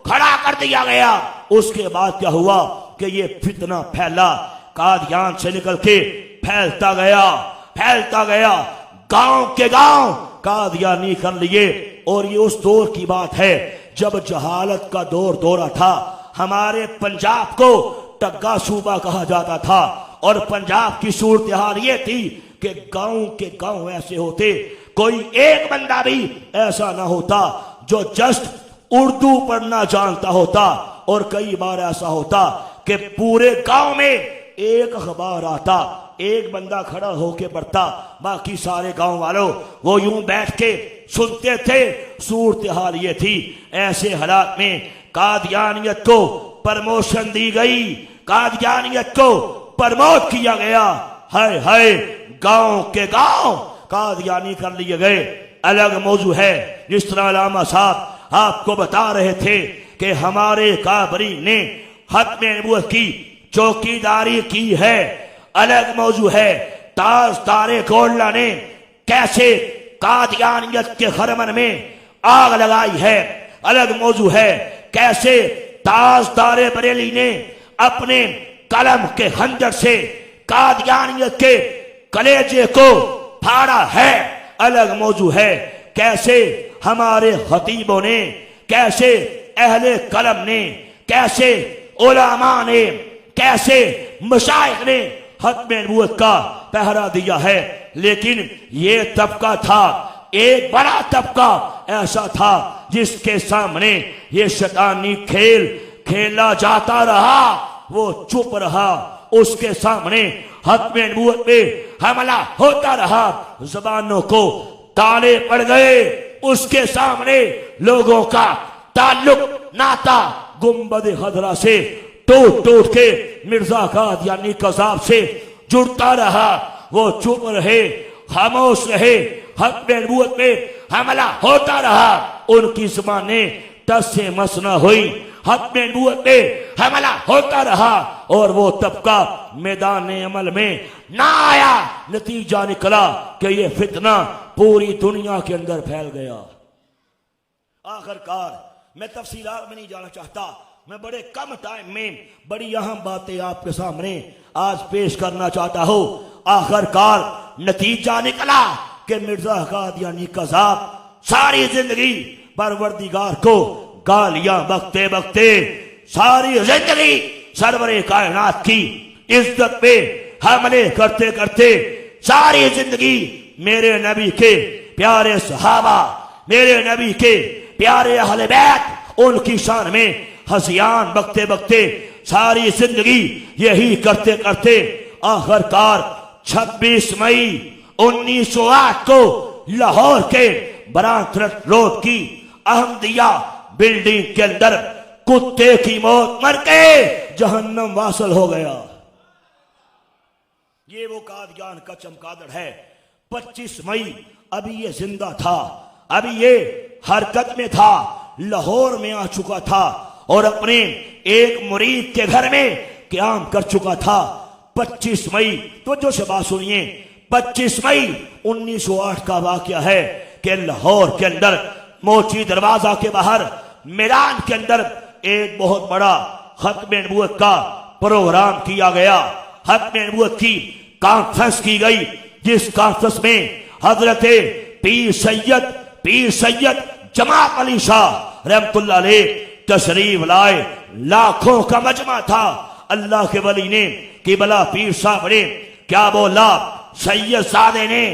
खड़ा कर दिया गया। उसके बाद क्या हुआ कि ये फितना फैला, कादियान से निकल के फैलता गया, फैलता गया, गांव के गांव कादियानी कर लिए। और ये उस दौर की बात है जब जहालत का दौरा था। हमारे पंजाब को टग्गा सूबा कहा जाता था और पंजाब की सूरत हाल ये थी कि गांव के गांव ऐसे होते, कोई एक बंदा भी ऐसा ना होता जो जस्ट उर्दू पढ़ना जानता होता। और कई बार ऐसा होता कि पूरे गांव में एक अखबार आता, एक बंदा खड़ा होके पढ़ता, बाकी सारे गांव वालों वो यूं बैठ के सुनते थे। सूरत हाल ये थी। ऐसे हालात में कादियानियत को प्रमोशन दी गई, कादियानियत को प्रमोट किया गया। हाय हाय, गांव के गांव कादियानी कर लिए गए। अलग मौजू है, जिस तरह अल्लामा साहब आपको बता रहे थे कि हमारे काबरी ने खत्म नबूवत की चौकीदारी की है, अलग मौजू है ताज तारे कोडला ने कैसे कादियानियत के खरमन में आग लगाई है, अलग मौजू है कैसे ताज तारे बरेली ने अपने कलम के खंजर से कादियानियत के कलेजे को फाड़ा है, अलग मौजू है कैसे हमारे खतीबों ने, कैसे अहले कलम ने, कैसे उलमा ने, कैसे मशाइख ने खत्म नबूवत का पहरा दिया है। लेकिन ये तबका था, एक बड़ा तबका ऐसा था जिसके सामने ये शैतानी खेल खेला जाता रहा, वो चुप रहा, उसके सामने खत्म नबूवत पे हमला होता रहा, जबानों को ताले पड़ गए, उसके सामने लोगों का ताल्लुक नाता गुंबद खदरा से टूट टूट के मिर्जा कादियानी कज़ाब से जुड़ता रहा। वो चुप रहे, खामोश रहे, खत्म नबूवत पे हमला होता रहा, उनकी ज़बाने टस से मस न हुई, खत्म नबूवत पे हमला होता रहा और वो तबका मैदान अमल में ना आया। नतीजा निकला कि ये फितना पूरी दुनिया के अंदर फैल गया। आखिरकार मैं तफसीलात में नहीं जाना चाहता, मैं बड़े कम टाइम में बड़ी अहम बातें आपके सामने आज पेश करना चाहता हूं। आखिरकार नतीजा निकला कि मिर्जा कादियानी कज़ाब सारी जिंदगी परवरदिगार को गालियां बकते बकते, सारी जिंदगी सरवरे कायनात की इज्जत पे हमले करते करते, सारी जिंदगी मेरे नबी के प्यारे सहाबा, मेरे नबी के प्यारे अहले बैत, उनकी शान में हसियान बकते बकते सारी जिंदगी यही करते करते आखिरकार 26 मई 1908 को लाहौर के बरांतरट रोड की अहमदिया बिल्डिंग के अंदर कुत्ते की मौत मर के जहन्नम वासल हो गया। ये वो कादियान का चमगादड़ है। 25 मई अभी ये जिंदा था, अभी ये हरकत में था, लाहौर में आ चुका था और अपने एक मुरीद के घर में क़याम कर चुका था। 25 मई, तो जो से बात सुनिए, 25 मई 1908 का वाकया है कि लाहौर के अंदर मोची दरवाजा के बाहर मैदान के अंदर एक बहुत बड़ा खत्म नबूवत का प्रोग्राम किया गया। खत्म नबूवत की कॉन्फ्रेंस की गई, जिस कॉन्फ्रेंस में हजरत पीर सैयद जमात अली शाह रहमतुल्लाह अलैह तशरीफ लाए। लाखों का मजमा था। अल्लाह के वली ने, किबला पीर साहब ने क्या बोला, सैयद सादे ने,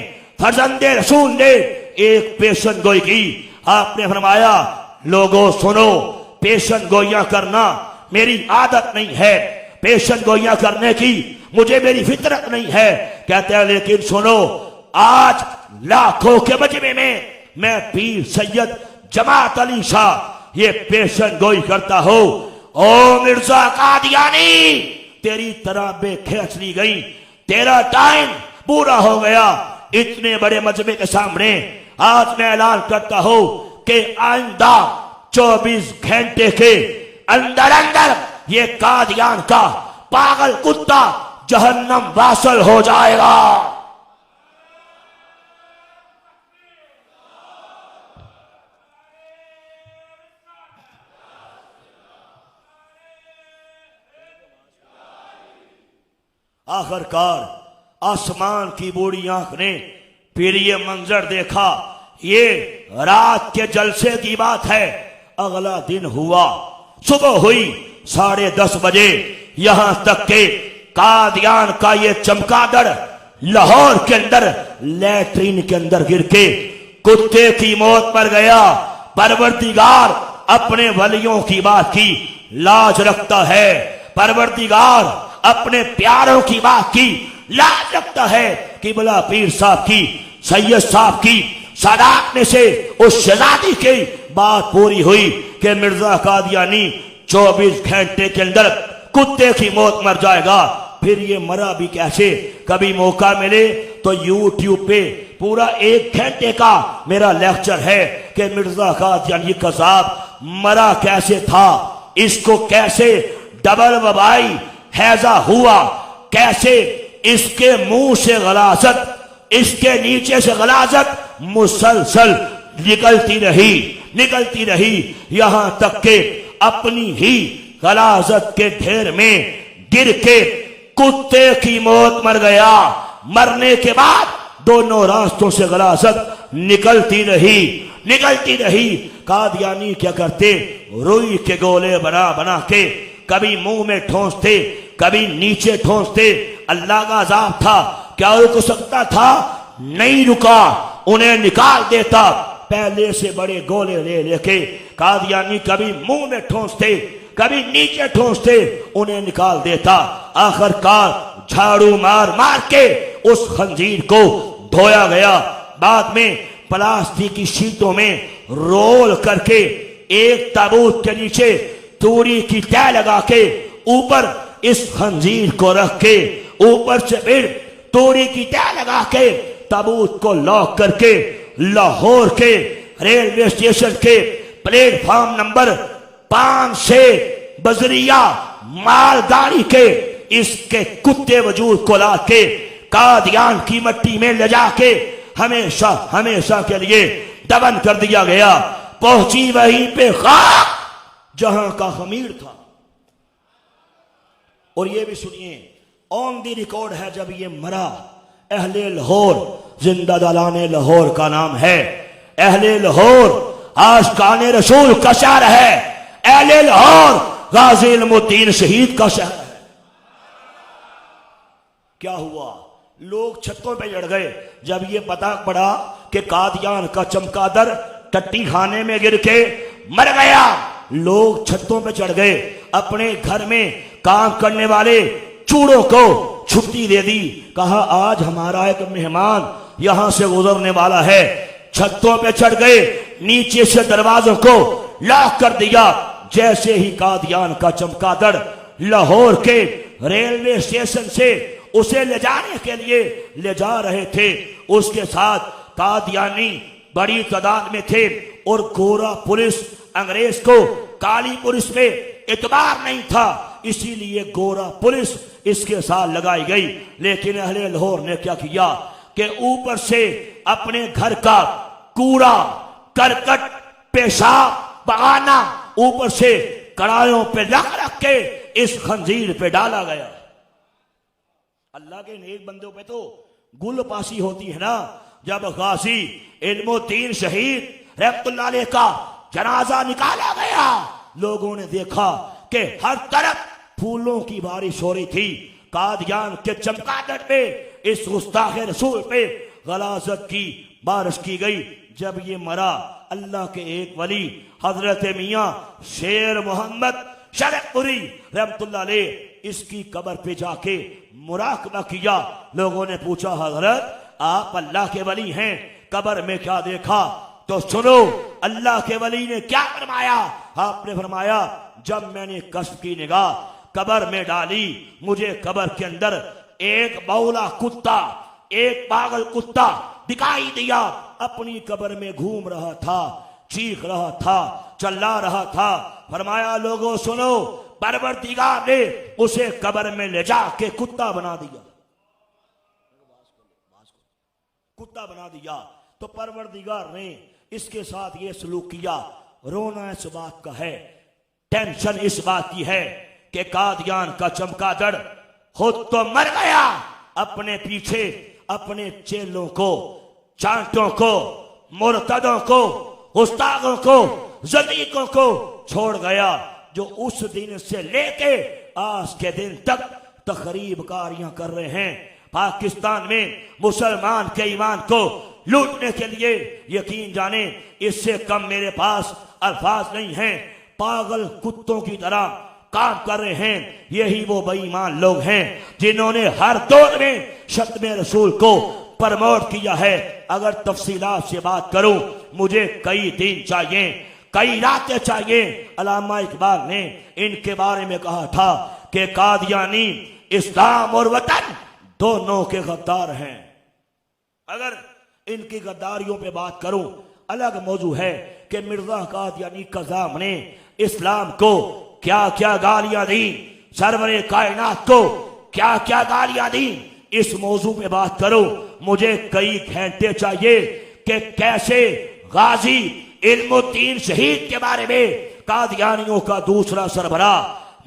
फर्जंदे रसूल ने एक पेशन गोई की। आपने फरमाया, लोगों सुनो, पेशन गोइयां करना मेरी आदत नहीं है, पेशन गोइयां करने की मुझे मेरी फितरत नहीं है। कहते हैं लेकिन सुनो, आज लाखों के मजमे में मैं पीर सैयद जमात अली शाह ये पेशन गोई करता हूं। ओ मिर्जा कादियानी, तेरी तराबे खींच ली गई, तेरा टाइम पूरा हो गया। इतने बड़े मजमे के सामने आज मैं ऐलान करता हूं कि आइंदा 24 घंटे के अंदर अंदर ये कादियान का पागल कुत्ता जहन्नम वासल हो जाएगा। आखिरकार आसमान की बूढ़ी आंख ने फिर ये मंजर देखा। ये रात के जलसे की बात है। अगला दिन हुआ, सुबह हुई 10:30 बजे, यहां तक के कादियान का ये चमगादड़ लाहौर के अंदर लैट्रीन के अंदर गिर के कुत्ते की मौत पर गया। परवरदिगार अपने वलियों की बात की लाज रखता है, परवरदिगार अपने प्यारों की बात की लाज रखता है। किबला पीर साहब की, सैयद साहब की सादात में से उस शहजादी की बात पूरी हुई कि मिर्जा कादियानी 24 घंटे के अंदर कुत्ते की मौत मर जाएगा। फिर ये मरा भी कैसे? कभी मौका मिले तो यूट्यूब पे पूरा 1 घंटे का मेरा लेक्चर है कि मिर्जा कादियानी कज़ाब मरा कैसे था, इसको कैसे डबल वबाई हैजा हुआ, कैसे इसके मुंह से गलाजत, इसके नीचे से गलाजत मुसलसल निकलती रही यहां तक के अपनी ही गलाजत के ढेर में गिर के कुत्ते की मौत मर गया। मरने के बाद दोनों रास्तों से गलाजत निकलती रही। कादियानी क्या करते, रुई के गोले बना बना के कभी मुंह में ठोंसते, कभी नीचे ठोंसते। अल्लाह का अज़ाब था, क्या रुक सकता था? नहीं रुका, उन्हें निकाल देता। पहले से बड़े गोले ले लेके कादियानी कभी मुंह में ठोंसते, कभी नीचे ठोंसते, उन्हें निकाल देता। आखिरकार झाड़ू मार मार के उस खंजीर को धोया गया। बाद में प्लास्टिक की शीटों में रोल करके एक ताबूत के नीचे तूड़ी की तय लगा के ऊपर इस खंजीर को रख के ऊपर से फिर तूड़ी की तय लगा के ताबूत को लॉक करके लाहौर के रेलवे स्टेशन के प्लेटफॉर्म नंबर 5 से बजरिया मालगाड़ी के इसके कुत्ते वजूद को ला के कादियान की मट्टी में ले जाके हमेशा हमेशा के लिए दफन कर दिया गया। पहुंची वहीं पे खाक जहां का खमीर था। और ये भी सुनिए, ऑन दी रिकॉर्ड है, जब ये मरा अहले लाहौर, जिंदा दलाने लाहौर का नाम है। अहले लाहौर आशिकाने रसूल का शहर है। अहले लाहौर गाजी इल्मुद्दीन शहीद का शहर है। क्या हुआ? लोग छतों पे चढ़ गए जब ये पता पड़ा कि कादियान का चमगादड़ टट्टी खाने में गिर के मर गया। लोग छतों पे चढ़ गए, अपने घर में काम करने वाले चूड़ों को छुट्टी दे दी। कहा आज हमारा एक मेहमान यहां से गुजरने वाला है। छतों पे चढ़ गए, नीचे से दरवाजों को लॉक कर दिया। जैसे ही कादियान का चमगादड़ लाहौर के रेलवे स्टेशन से उसे ले जाने के लिए ले जा रहे थे, उसके साथ कादियानी बड़ी तादाद में थे। और गोरा पुलिस, अंग्रेज को काली पुलिस पे इतबार नहीं था, इसीलिए गोरा पुलिस इसके साथ लगाई गई। लेकिन अहले लाहौर ने क्या किया कि ऊपर से अपने घर का कूड़ा, करकट, पेशाब, बगाना ऊपर से कड़ायों पे रख के इस खंजीर पे डाला गया। अल्लाह के नेक बंदों पे तो गुल पासी होती है ना। जब गाजी इल्मुद्दीन शहीद रहमतुल्लाह अलैह का जनाजा निकाला गया, लोगों ने देखा कि हर तरफ फूलों की बारिश हो रही थी। कादियान के चमगादड़ पे, इस गुस्ताख रसूल पे गलाजत की बारिश की गई। जब ये मरा, अल्लाह के एक वली हजरत मियां शेर मोहम्मद शरफपुरी रहमतुल्लाह अलैह इसकी कब्र पे जाके मुराकबा किया। लोगों ने पूछा, हजरत आप अल्लाह के वली हैं, कब्र में क्या देखा? तो सुनो अल्लाह के वली ने क्या फरमाया। आपने फरमाया, जब मैंने कश्फ की निगाह कब्र में डाली, मुझे कब्र के अंदर एक बौला कुत्ता, एक पागल कुत्ता दिखाई दिया। अपनी कब्र में घूम रहा था, चीख रहा था, चिल्ला रहा था। फरमाया, लोगों सुनो, परवरदिगार ने उसे कब्र में ले जाके कुत्ता बना दिया। कुत्ता बना दिया तो परवरदिगार ने इसके साथ ये सलूक किया। रोना इस बात का है, टेंशन इस बात की है कि कादियान का चमगादड़ खुद तो मर गया, अपने पीछे अपने चेलों को, चांटों को, मुर्तदों को, गुस्ताखों को, ज़दीकों को छोड़ गया, जो उस दिन से लेके आज के दिन तक तकरीबकारियां कर रहे हैं। पाकिस्तान में मुसलमान के ईमान को लूटने के लिए, यकीन जाने इससे कम मेरे पास अल्फाज नहीं हैं। पागल कुत्तों की तरह काम कर रहे हैं। यही वो बेईमान लोग हैं जिन्होंने हर दौर में शत्मे रसूल को प्रमोट किया है। अगर तफसीलात से बात करूं, मुझे कई दिन चाहिए, कई रातें चाहिए। अल्लामा इकबाल ने इनके बारे में कहा था कि कादियानी इस्लाम और वतन दोनों के गद्दार हैं। अगर इनकी गद्दारियों पे बात करूं, अलग मौजू है कि मिर्जा कादियानी कज़ाम ने इस्लाम को क्या क्या गालियां दी, सरवरे कायनात को क्या क्या गालियां दी। इस मौजू पे बात करो, मुझे कई घंटे चाहिए कि कैसे गाजी इल्मुद्दीन शहीद के बारे में कादियानियों का दूसरा सरबरा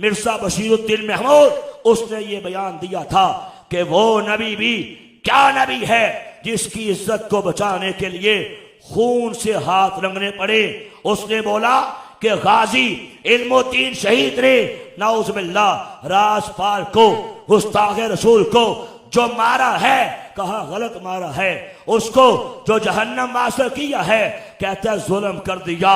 मिर्जा बशीरुद्दीन महमूद, उसने ये बयान दिया था कि वो नबी भी क्या नबी है जिसकी इज्जत को बचाने के लिए खून से हाथ रंगने पड़े। उसने बोला कि गाजी इल्मुद्दीन शहीद ने नाउज़ुबिल्लाह राजपाल को, गुस्ताखे रसूल को जो मारा है, कहा गलत मारा है, उसको जो जहन्नम वासिल किया है, कहता है जुल्म कर दिया,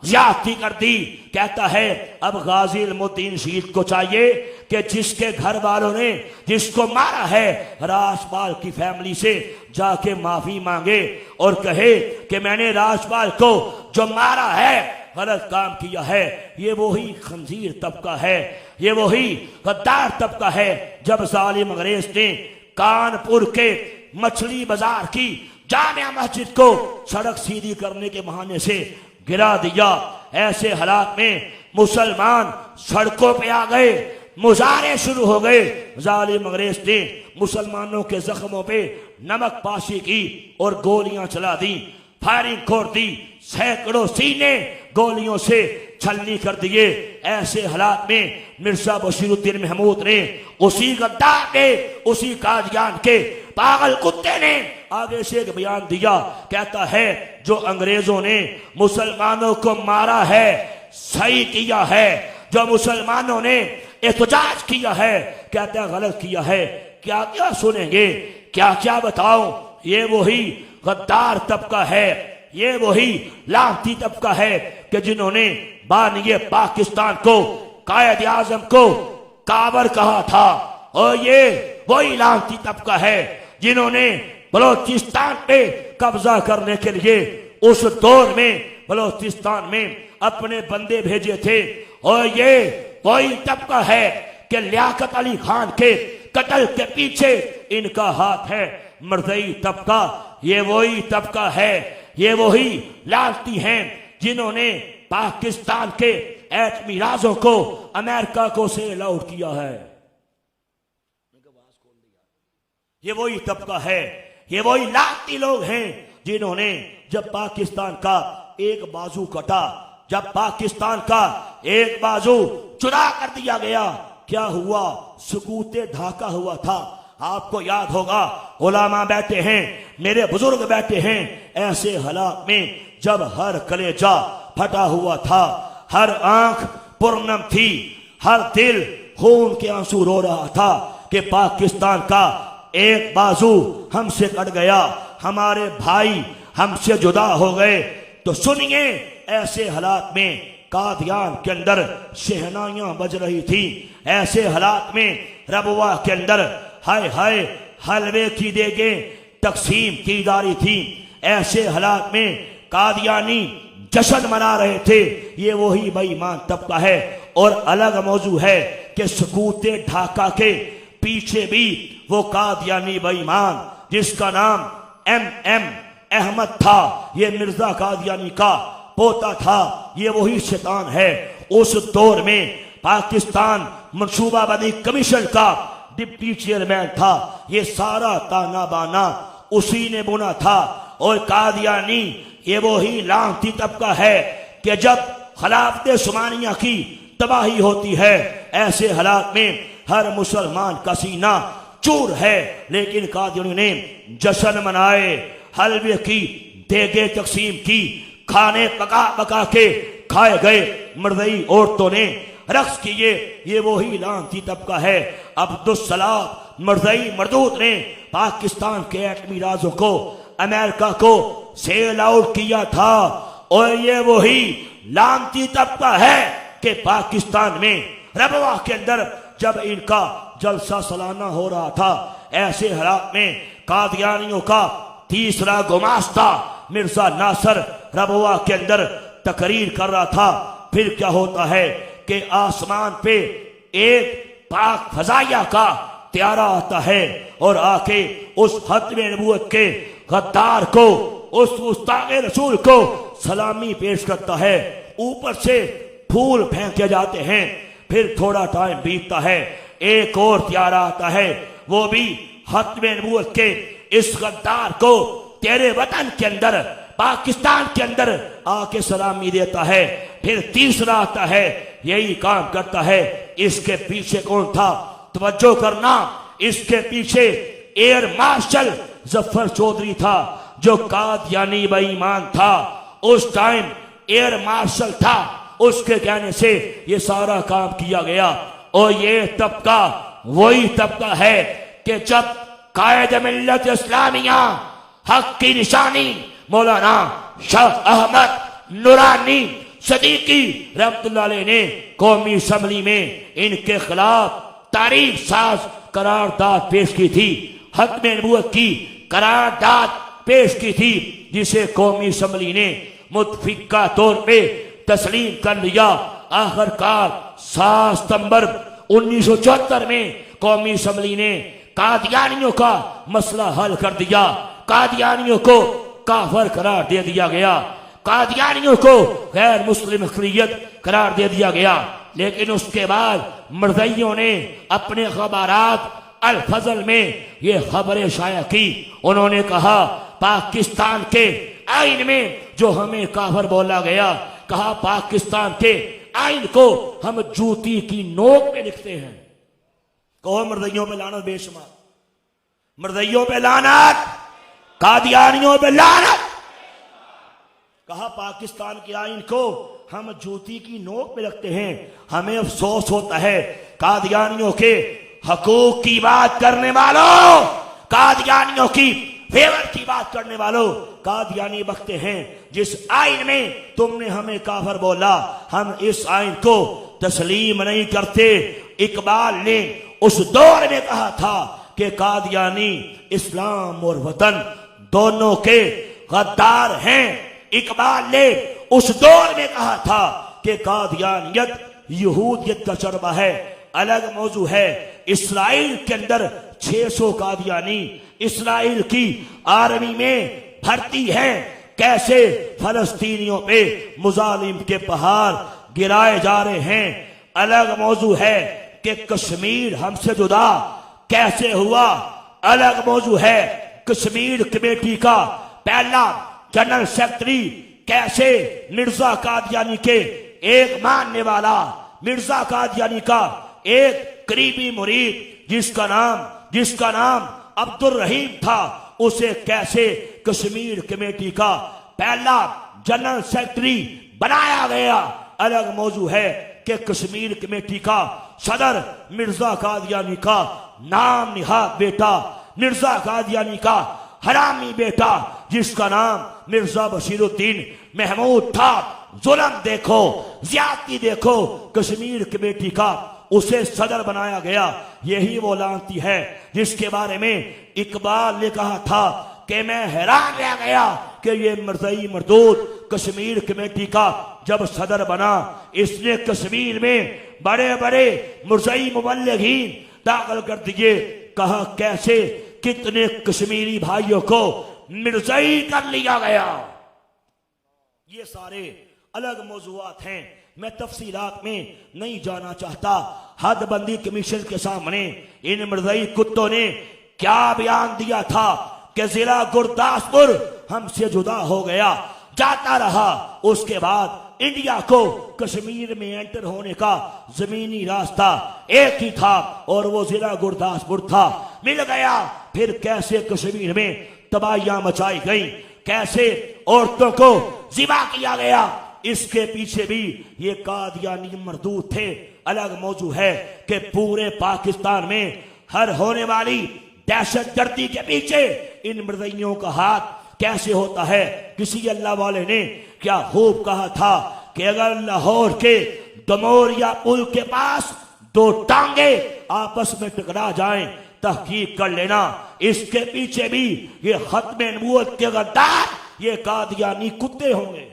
ज्यादती कर दी। कहता है अब गाजी इल्मुद्दीन शहीद को चाहिए कि जिसके घर वालों ने जिसको मारा है, राजपाल की फैमिली से जाके माफी मांगे और कहे कि मैंने राजपाल को जो मारा है, गलत काम किया है। ये वही खंजीर तबका है, ये वही गद्दार तबका है। जब जालिम अंग्रेज ने कानपुर के मछली बाजार की जामिया मस्जिद को सड़क सीधी करने के बहाने से गिरा दिया, ऐसे हालात में मुसलमान सड़कों पे आ गए, मुजाहरे शुरू हो गए। जालिम अंग्रेज ने मुसलमानों के जख्मों पे नमक पाशी की और गोलियां चला दी, फायरिंग खोल दी, सैकड़ों सीने गोलियों से छलनी कर दिए। ऐसे हालात में मिर्जा बशीरुद्दीन महमूद ने, उसी गद्दार ने, उसी कादियान के पागल कुत्ते ने आगे से एक बयान दिया। कहता है जो अंग्रेजों ने मुसलमानों को मारा है सही किया है, जो मुसलमानों ने एहतजाज किया है कहता है गलत किया है। क्या क्या सुनेंगे, क्या क्या बताऊं। ये वही गद्दार तबका है, ये वही लानती तबका है कि जिन्होंने बानिए पाकिस्तान को, कायद आजम को काबर कहा था, और ये वही लानती तबका है जिन्होंने बलोचिस्तान पे कब्जा करने के लिए उस दौर में बलोचिस्तान में अपने बंदे भेजे थे। और ये वही तबका है कि लियाकत अली खान के कत्ल के पीछे इनका हाथ है, मर्दई तबका। ये वही तबका है, ये वही लालती हैं जिन्होंने पाकिस्तान के एटमी राजों को अमेरिका को सेल आउट किया है। ये वही तबका है, ये वही लालती लोग हैं जिन्होंने जब पाकिस्तान का एक बाजू कटा, जब पाकिस्तान का एक बाजू चुरा कर दिया गया, क्या हुआ, सुकूते ढाका हुआ था। आपको याद होगा उलामा बैठे हैं, मेरे बुजुर्ग बैठे हैं। ऐसे हालात में जब हर कलेजा फटा हुआ था, हर आंख पुरनम थी, हर दिल खून के आंसू रो रहा था कि पाकिस्तान का एक बाजू हमसे कट गया, हमारे भाई हमसे जुदा हो गए। तो सुनिए, ऐसे हालात में कादियान के अंदर शहनाइयां बज रही थी। ऐसे हालात में रबवा के अंदर हाय हाय हलवे की देगे तकसीम की जा रही थी। ऐसे हालात में कादियानी जश्न मना रहे थे। ये वही बेईमान तबका है। और अलग मौजू है कि सकूते ढाका के पीछे भी वो कादियानी बेईमान जिसका नाम MM अहमद था, ये मिर्जा कादियानी का पोता था, ये वही शैतान है। उस दौर में पाकिस्तान मनसूबाबंदी कमीशन का डिप्टी चेयरमैन था। ये सारा ताना बाना उसी ने बुना था। और कादियानी ये वही लानती तबका है कि जब खिलाफत उस्मानिया की तबाही होती है, ऐसे हालात में हर मुसलमान का सीना चूर है। लेकिन कादियानी ने जश्न मनाए, हलवे की देगे तकसीम की, खाने पका पका के खाए गए, मर्दई औरतों ने रक्स किए। ये वही लानती तबका है। अब्दुस्सलाम मर्दई मरदूद ने पाकिस्तान के एटमी राजों को, अमेरिका को सेल आउट किया था। और ये वही लानती तबका है कि पाकिस्तान में रबवा के अंदर जब इनका जलसा सालाना हो रहा था, ऐसे हालात में कादियानियों का तीसरा गुमास्ता मिर्जा नासर रबवा के अंदर तकरीर कर रहा था। फिर क्या होता है कि आसमान पे एक पाक फजाइया का त्यारा आता है और आके उस खत्म नबूवत के गद्दार को उस मुस्ताक़े रसूल को सलामी पेश करता है, ऊपर से फूल फेंके जाते हैं। फिर थोड़ा टाइम बीतता है, एक और प्यारा आता है, वो भी खत्मे नबूवत के इस गद्दार को तेरे वतन के अंदर, पाकिस्तान के अंदर आके सलामी देता है। फिर तीसरा आता है, यही काम करता है। इसके पीछे कौन था? तवज्जो करना, इसके पीछे एयर मार्शल जफर चौधरी था, जो कादियानी बेईमान था। उस टाइम एयर मार्शल था, उसके कहने से ये सारा काम किया गया। और ये तबका वही तबका है कि जब कायद मिल्लत इस्लामिया हक की निशानी मौलाना शाह अहमद नूरानी सदीकी रहमतुल्लाह अलैह ने कौमी असम्बली में इनके खिलाफ तारीख साज करारदाद पेश की थी, खत्मे नबूवत की करारदाद पेश की थी, जिसे कौमी असम्बली ने मुतफिका तौर पे तस्लीम कर लिया। आखिरकार 7 सितंबर 1974 में कौमी असम्बली ने कादियानियों का मसला हल कर दिया। कादियानियों को काफिर करार दे दिया गया, कादियानियों को गैर मुस्लिम अक़लियत करार दे दिया गया। लेकिन उसके बाद मर्ज़इयों ने अपने खबरात अल फजल में ये खबरें शाया की। उन्होंने कहा पाकिस्तान के आइन में जो हमें काफिर बोला गया, कहा पाकिस्तान के आइन को हम जूती की नोक में लिखते हैं। कहो मर्ज़इयों पे लानत बेशुमार, मर्ज़इयों पे लानत, कादियानियों पे लानत। कहा पाकिस्तान के आइन को हम जूती की नोक पे रखते हैं। हमें अफसोस होता है कादियानियों के हकूक की बात करने वालों, कादियानियों की फेवर की बात करने वालों। कादियानी बकते हैं जिस आइन में तुमने हमें काफिर बोला, हम इस आइन को तस्लीम नहीं करते। इकबाल ने उस दौर में कहा था कि कादियानी इस्लाम और वतन दोनों के गद्दार हैं। इकबाल ने उस दौर में कहा था कि कादियानियत यहूदियत का चरबा है। अलग मौजू है, इस्राइल के अंदर 600 कादियानी इस्राइल की आर्मी में भर्ती हैं। कैसे फलस्तीनियों पे मुजालिम के पहाड़ गिराए जा रहे हैं। अलग मौजू है कि कश्मीर हमसे जुदा कैसे हुआ। अलग मौजू है कश्मीर कमेटी का पहला जनरल सेक्रेटरी कैसे मिर्जा कादियानी के एक मानने वाला, मिर्जा कादियानी का एक करीबी मुरीद जिसका नाम अब्दुल रहीम था, उसे कैसे कश्मीर कमेटी का पहला जनरल सेक्रेटरी बनाया गया। अलग मौजू है कि कश्मीर कमेटी का सदर मिर्जा कादियानी का नाम निहाद बेटा, मिर्जा कादियानी का हरामी बेटा, जिसका नाम मिर्जा बशीरुद्दीन महमूद था। जुल्म देखो, ज्यादती देखो, कश्मीर कमेटी का उसे सदर बनाया गया। यही वो लानती है जिसके बारे में इकबाल ने कहा था कि मैं हैरान रह गया कि ये मर्ज़ई मरदूद कश्मीर कमेटी का जब सदर बना, इसने कश्मीर में बड़े बड़े मुर्ज़ई मुबल्लिगीन दाखिल कर दिए। कहा कैसे कितने कश्मीरी भाइयों को मिर्ज़ई कर लिया गया। ये सारे अलग मौज़ूआत हैं, मैं तफसीलात में नहीं जाना चाहता। हदबंदी कमीशन के सामने इन मर्ज़ई कुत्तों ने क्या बयान दिया था कि जिला गुरदासपुर हमसे जुदा हो गया, जाता रहा। उसके बाद इंडिया को कश्मीर में एंटर होने का जमीनी रास्ता एक ही था और वो जिला गुरदासपुर था, मिल गया। फिर कैसे कश्मीर में तबाहियां मचाई गई, कैसे औरतों को ज़िबा किया गया, इसके पीछे भी ये कादियानी मरदूद थे। अलग मौजू है कि पूरे पाकिस्तान में हर होने वाली दहशतगर्दी के पीछे इन मर्ज़इयों का हाथ कैसे होता है। किसी अल्लाह वाले ने क्या खूब कहा था कि अगर लाहौर के दमोरिया पुल के पास दो टांगे आपस में टकरा जाएं, तहकीक कर लेना, इसके पीछे भी ये खत्मे नबूवत के गद्दार, ये कादियानी कुत्ते होंगे।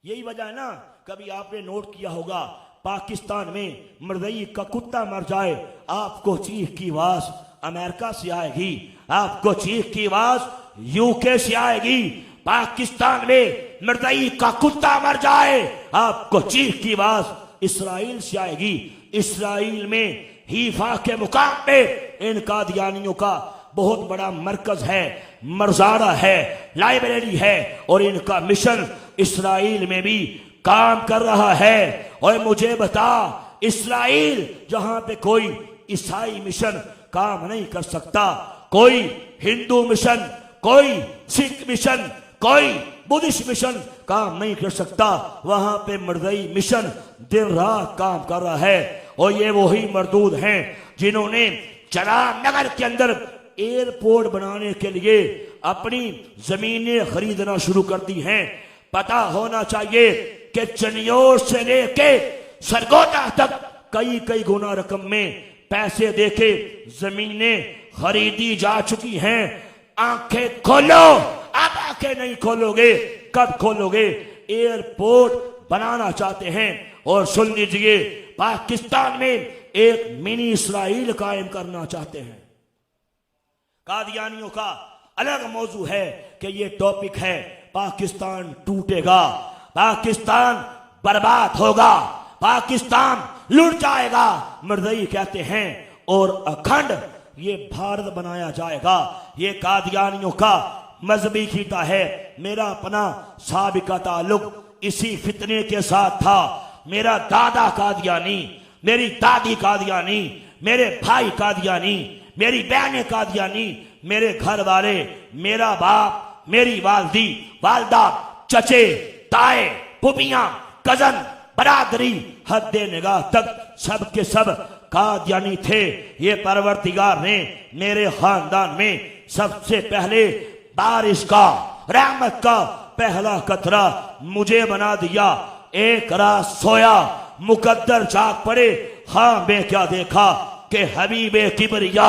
यही वजह है ना, कभी आपने नोट किया होगा पाकिस्तान में मर्ज़ई का कुत्ता मर जाए, आपको चीख की आवाज अमेरिका से आएगी, आपको चीख की आवाज यूके से आएगी, पाकिस्तान में मर्दई का कुत्ता मर जाए आपको चीख की आवाज इसराइल से आएगी। इसराइल में हीफा के मुकाम पे इन कादियानियों का बहुत बड़ा मरकज है, मरजारा है, लाइब्रेरी है और इनका मिशन इसराइल में भी काम कर रहा है। और मुझे बता, इसराइल जहां पे कोई ईसाई मिशन काम नहीं कर सकता, कोई हिंदू मिशन, कोई सिख मिशन, कोई बुद्धिस्ट मिशन काम नहीं कर सकता, वहां पे मर्दई मिशन दिन रात काम कर रहा है। और ये वही मरदूद हैं जिन्होंने चराग नगर के अंदर एयरपोर्ट बनाने के लिए अपनी जमीनें खरीदना शुरू कर दी हैं। पता होना चाहिए कि चनियोर से लेके सरगोदा तक कई कई गुना रकम में पैसे देके जमीनें खरीदी जा चुकी हैं। आंखें खोलो, अब आंखें नहीं खोलोगे, कब खोलोगे? एयरपोर्ट बनाना चाहते हैं। और सुन लीजिए, पाकिस्तान में एक मिनी इसराइल कायम करना चाहते हैं। कादियानियों का अलग मौजू है कि ये टॉपिक है पाकिस्तान टूटेगा, पाकिस्तान बर्बाद होगा, पाकिस्तान लुट जाएगा, मर्दई कहते हैं, और अखंड ये भारत बनाया जाएगा। ये कादियानियों का मजहबी खीता है। मेरा अपना साबिका ताल्लुक इसी फितने के साथ था। मेरा दादा कादियानी, मेरी दादी कादियानी, मेरे भाई कादियानी, मेरी बहनें कादियानी, मेरे घर वाले, मेरा बाप, मेरी वालदी, वालदा, चचे, ताए, पुपियां, कजन, बरादरी, हद्दे निगाह तक सब के सब कादियानी थे। ये परवरदिगार ने मेरे खानदान में सबसे पहले बारिश का, रहमत का पहला कतरा मुझे बना दिया। एक रात सोया, मुकद्दर जाग पड़े, हाँ मैं क्या देखा कि हबीबे किबरिया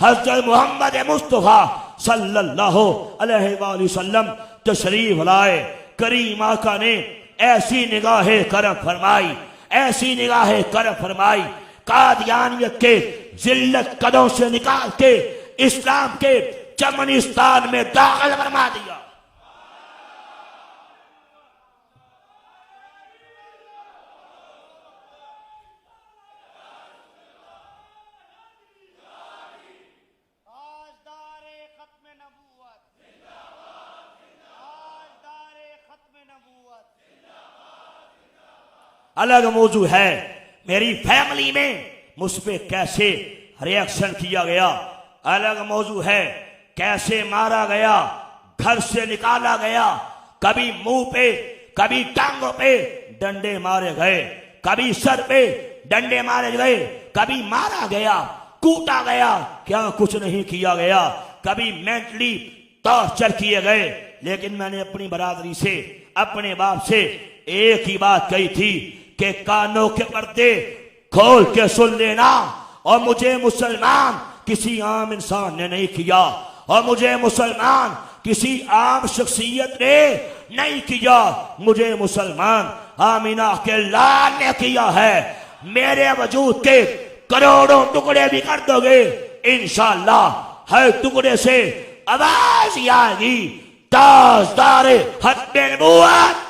हजरत मोहम्मद मुस्तफा सल्लल्लाहु अलैहि वसल्लम तशरीफ लाए। करीम आका ने ऐसी निगाहे करम फरमाई, ऐसी निगाहे करम फरमाई, कादियानियत के जिल्लत कदों से निकाल के इस्लाम के चमनिस्तान में दाखिल फरमा दिया। अलग मौजू है मेरी फैमिली में मुझ पे कैसे रिएक्शन किया गया। अलग मौजू है कैसे मारा गया, घर से निकाला गया, कभी मुंह पे, कभी टांगों पे डंडे मारे गए, कभी सर पे डंडे मारे गए, कभी मारा गया, कूटा गया, क्या कुछ नहीं किया गया, कभी मेंटली टॉर्चर किए गए। लेकिन मैंने अपनी बरादरी से, अपने बाप से एक ही बात कही थी कि कानों के पर्दे खोल के सुन लेना। और मुझे मुसलमान किसी आम इंसान ने नहीं किया, और मुझे मुसलमान किसी आम शख्सियत ने नहीं किया, मुझे मुसलमान आमीना के लाल ने किया है। मेरे वजूद के करोड़ों टुकड़े भी कर दोगे, इंशाअल्लाह हर टुकड़े से आवाज आएगी, ताजदारे हत्मे नबूवत।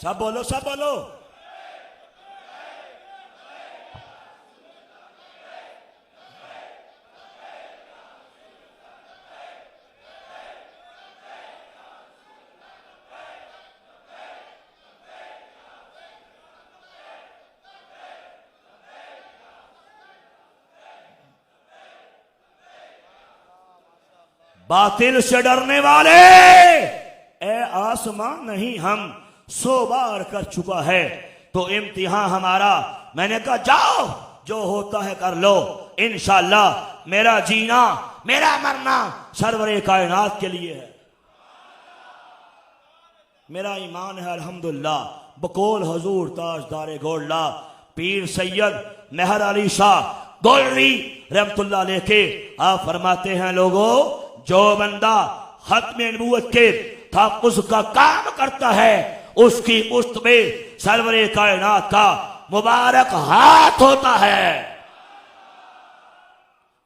सब बोलो, सब बोलो। बातिल से डरने वाले, ए आसमान नहीं हम 100 बार कर चुका है तो इम्तिहान हमारा। मैंने कहा जाओ जो होता है कर लो, इंशाअल्लाह मेरा जीना, मेरा मरना सरवरे कायनात के लिए है। मेरा ईमान है अल्हम्दुलिल्लाह, बकौल हजूर ताजदार गोल्ला पीर सैयद मेहर अली शाह गोलरी रहमतुल्लाह अलैह के आप फरमाते हैं, लोगों जो बंदा खत्म नबूवत के तहफ़्फ़ुज़ का काम करता है उसकी मुश्त में सरवरे कायनात का मुबारक हाथ होता है।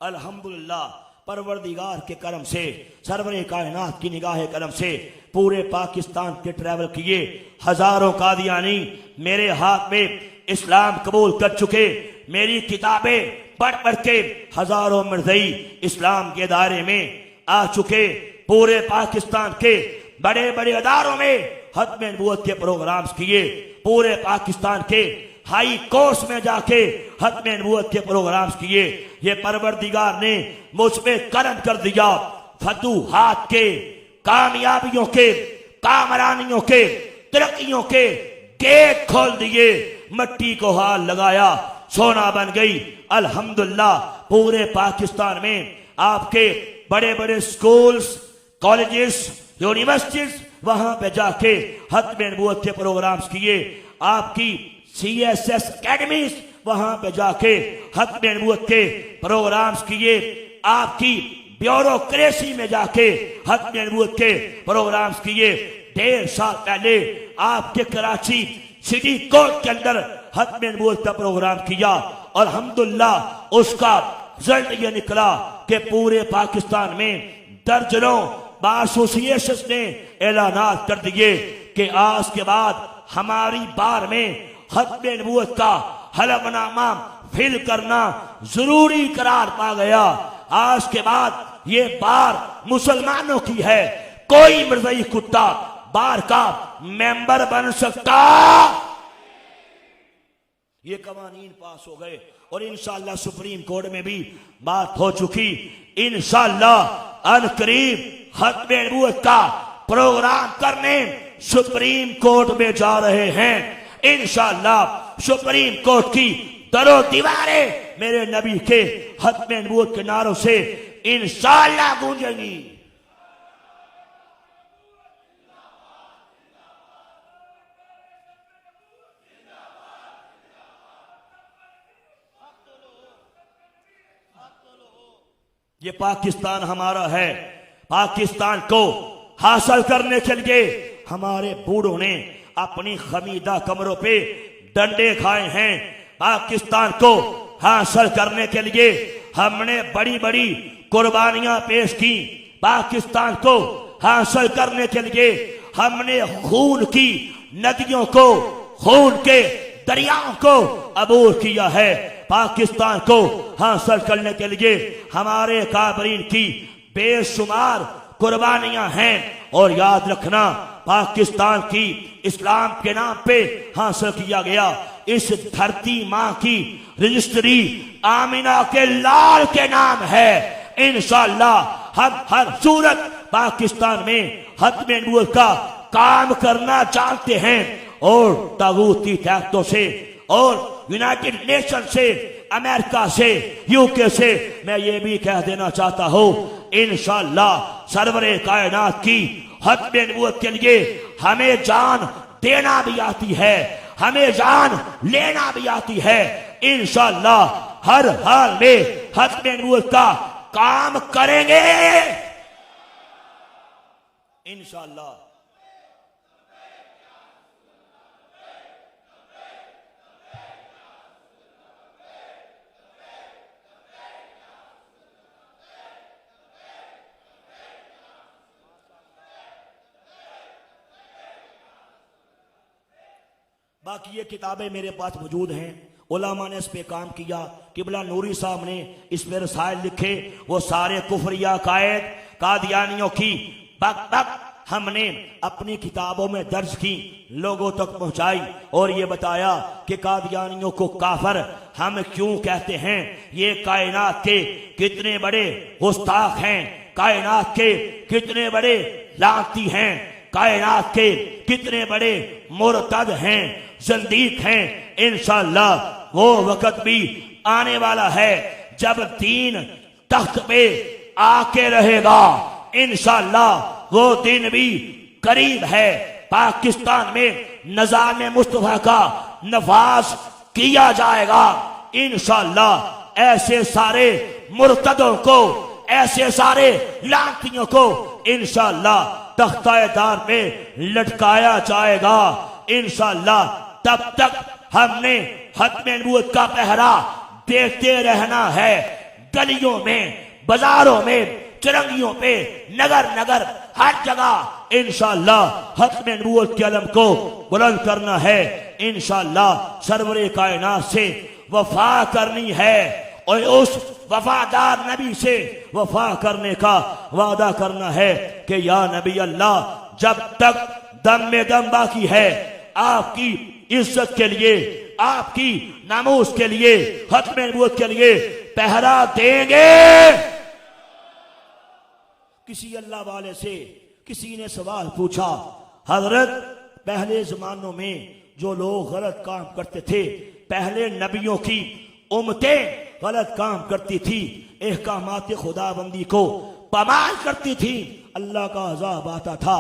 अल्हम्दुलिल्लाह, परवरदिगार के करम से, सरवरे कायनात की निगाह करम से पूरे पाकिस्तान के ट्रैवल किए हजारों कादियानी मेरे हाथ में इस्लाम कबूल कर चुके, मेरी किताबें पढ़ पढ़ के हजारों मर्दई इस्लाम के दायरे में आ चुके। पूरे पाकिस्तान के बड़े बड़े अदारों में खत्म नबूवत के प्रोग्राम्स किए, पूरे पाकिस्तान के हाई कोर्ट्स में जाके खत्म नबूवत के प्रोग्राम्स किए। ये परवरदिगार ने मुझ पे करम कर दिया, फतूहात के, कामयाबियों के, कामरानियों के, तरक्कियों के गेट खोल दिए, मट्टी को हाथ लगाया, सोना बन गई। अल्हम्दुलिल्लाह, पूरे पाकिस्तान में आपके बड़े बड़े स्कूल्स, कॉलेजेस, यूनिवर्सिटीज वहां पे जाके खत्म नबूवत के प्रोग्राम्स किए। आपकी CSS अकेडमीज वहां पे जाके खत्म नबूवत के प्रोग्राम्स किए। आपकी ब्यूरोक्रेसी में जाके खत्म नबूवत के प्रोग्राम्स किए। 1.5 साल पहले आपके कराची सिटी कोर्ट के अंदर खत्म नबूवत का प्रोग्राम किया और अल्हम्दुलिल्लाह उसका रिजल्ट ये निकला कि पूरे पाकिस्तान में दर्जनों एसोसिएशन ने ऐलानात कर दिए कि आज के बाद हमारी बार में खत्म नबूवत का हलफनामा फिल करना जरूरी करार पा गया। आज के बाद ये बार मुसलमानों की है, कोई मर्ज़ई कुत्ता बार का मेंबर बन सकता। ये कवानीन पास हो गए और इंशाअल्लाह सुप्रीम कोर्ट में भी बात हो चुकी। इंशाअल्लाह अनकरीब खत्म नबूवत का प्रोग्राम करने सुप्रीम कोर्ट में जा रहे हैं। इंशाअल्लाह सुप्रीम कोर्ट की दरो दीवारें मेरे नबी के खत्म नबूवत के नारों से इंशाअल्लाह गूंजेंगी। ये पाकिस्तान हमारा है। पाकिस्तान को हासिल करने के लिए हमारे बूढ़ों ने अपनी खमीदा कमरों पे डंडे खाए हैं। पाकिस्तान को हासिल करने के लिए हमने बड़ी बड़ी कुर्बानियां पेश की। पाकिस्तान को हासिल करने के लिए हमने खून की नदियों को, खून के दरियाओं को अबूर किया है। पाकिस्तान को हासिल करने के लिए हमारे काबरीन की बेशुमार कुर्बानियां हैं। और याद रखना, पाकिस्तान की इस्लाम के नाम पे हासिल किया गया। इस धरती माँ की रजिस्ट्री आमिना के लाल के नाम है। इंशाअल्लाह हम हर सूरत पाकिस्तान में खत्म नबूवत का काम करना चाहते हैं और तागूती ताकतों से और यूनाइटेड नेशन से, अमेरिका से, यूके से मैं ये भी कह देना चाहता हूँ, इंशाअल्लाह सरवरे कायनात की खत्म नबूवत के लिए हमें जान देना भी आती है, हमें जान लेना भी आती है। इंशाअल्लाह हर हाल में खत्म नबूवत का काम करेंगे इंशाअल्लाह। बाकी ये किताबें मेरे पास मौजूद हैं, उलमा ने इस पे काम किया। किबला नूरी साहब ने इस पे रसायल लिखे, वो सारे कुफरिया कायद कादियानियों की बक बक हमने अपनी किताबों में दर्ज की, लोगों तक पहुंचाई और ये बताया कि कादियानियों को काफर हम क्यों कहते हैं। ये कायनात के कितने बड़े गुस्ताख हैं, कायनात के कितने बड़े लानती हैं, कायनात के कितने बड़े मुर्तद हैं, ज़ंदीक हैं। इंशाअल्लाह वो वक्त भी आने वाला है जब दीन तख्त पे आके रहेगा। इंशाअल्लाह वो दिन भी करीब है। पाकिस्तान में नज़ाम मुस्तफ़ा का नफाज किया जाएगा। इंशाअल्लाह ऐसे सारे मुर्तदों को, ऐसे सारे लानतियों को इंशाअल्लाह तख्ताएदार पे लटकाया जाएगा। इंशाअल्लाह तब तक हमने खत्मे नबूवत का पहरा देखते रहना है। गलियों में, बाजारों में, चरंगियों पे, नगर नगर, हर जगह इंशाअल्लाह खत्मे नबूवत के अलम को बुलंद करना है। इंशाअल्लाह सरवरे कायनात से वफा करनी है और उस वफादार नबी से वफा करने का वादा करना है कि या नबी अल्लाह, जब तक दम में दम बाकी है आपकी इज्जत के लिए, आपकी नामूस के लिए, खत्मे नबूवत के लिए पहरा देंगे। किसी अल्लाह वाले से किसी ने सवाल पूछा, हजरत पहले जमानों में जो लोग गलत काम करते थे, पहले नबियों की उम्मतें गलत काम करती थी, एहकामात खुदाबंदी को पामाल करती थी, अल्लाह का अजाब आता था।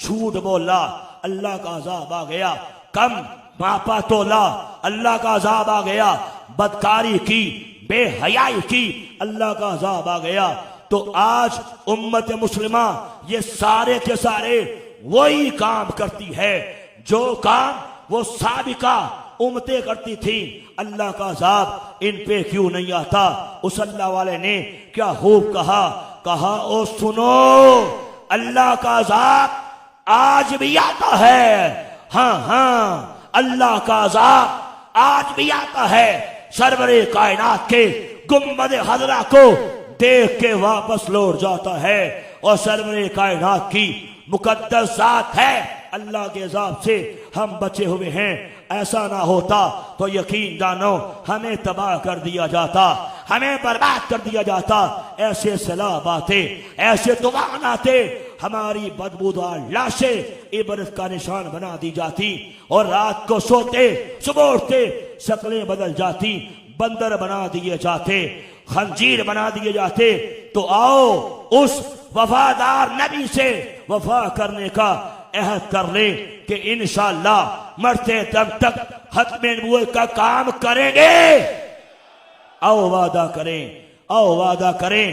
झूठ बोला, अल्लाह का अजाब आ गया। कम मापा तोला, अल्लाह का अजाब आ गया। बदकारी की, बेहयाई की, अल्लाह का अजाब आ गया। तो आज उम्मत मुस्लिमा ये सारे के सारे वही काम करती है जो काम वो साबिका उम्मतें करती थी। अल्लाह का अजाब इन पे क्यों नहीं आता? उस अल्लाह वाले ने क्या खूब कहा, कहा ओ सुनो, अल्लाह का अजाब आज भी आता है। हाँ हाँ, अल्लाह का अजाब आज भी आता है। सरवरे कायनात के गुम्बद हजरा को देख के वापस लौट जाता है और सरवरे कायनात की मुकद्दस जात है, अल्लाह के अजाब से हम बचे हुए हैं। ऐसा ना होता तो यकीन जानो हमें तबाह कर दिया जाता, हमें बर्बाद कर दिया जाता। ऐसे सैलाब आते, ऐसे तूफान आते, हमारी बदबूदार लाशें इबरत का निशान बना दी जाती और रात को सोते सुबह उठते शक्लें बदल जाती, बंदर बना दिए जाते, खंजीर बना दिए जाते। तो आओ उस वफादार नबी से वफा करने का अहद कर ले कि इंशाअल्लाह मरते दम तक खत्मे नबूवत का काम करेंगे। आओ वादा करें, आओ वादा करें।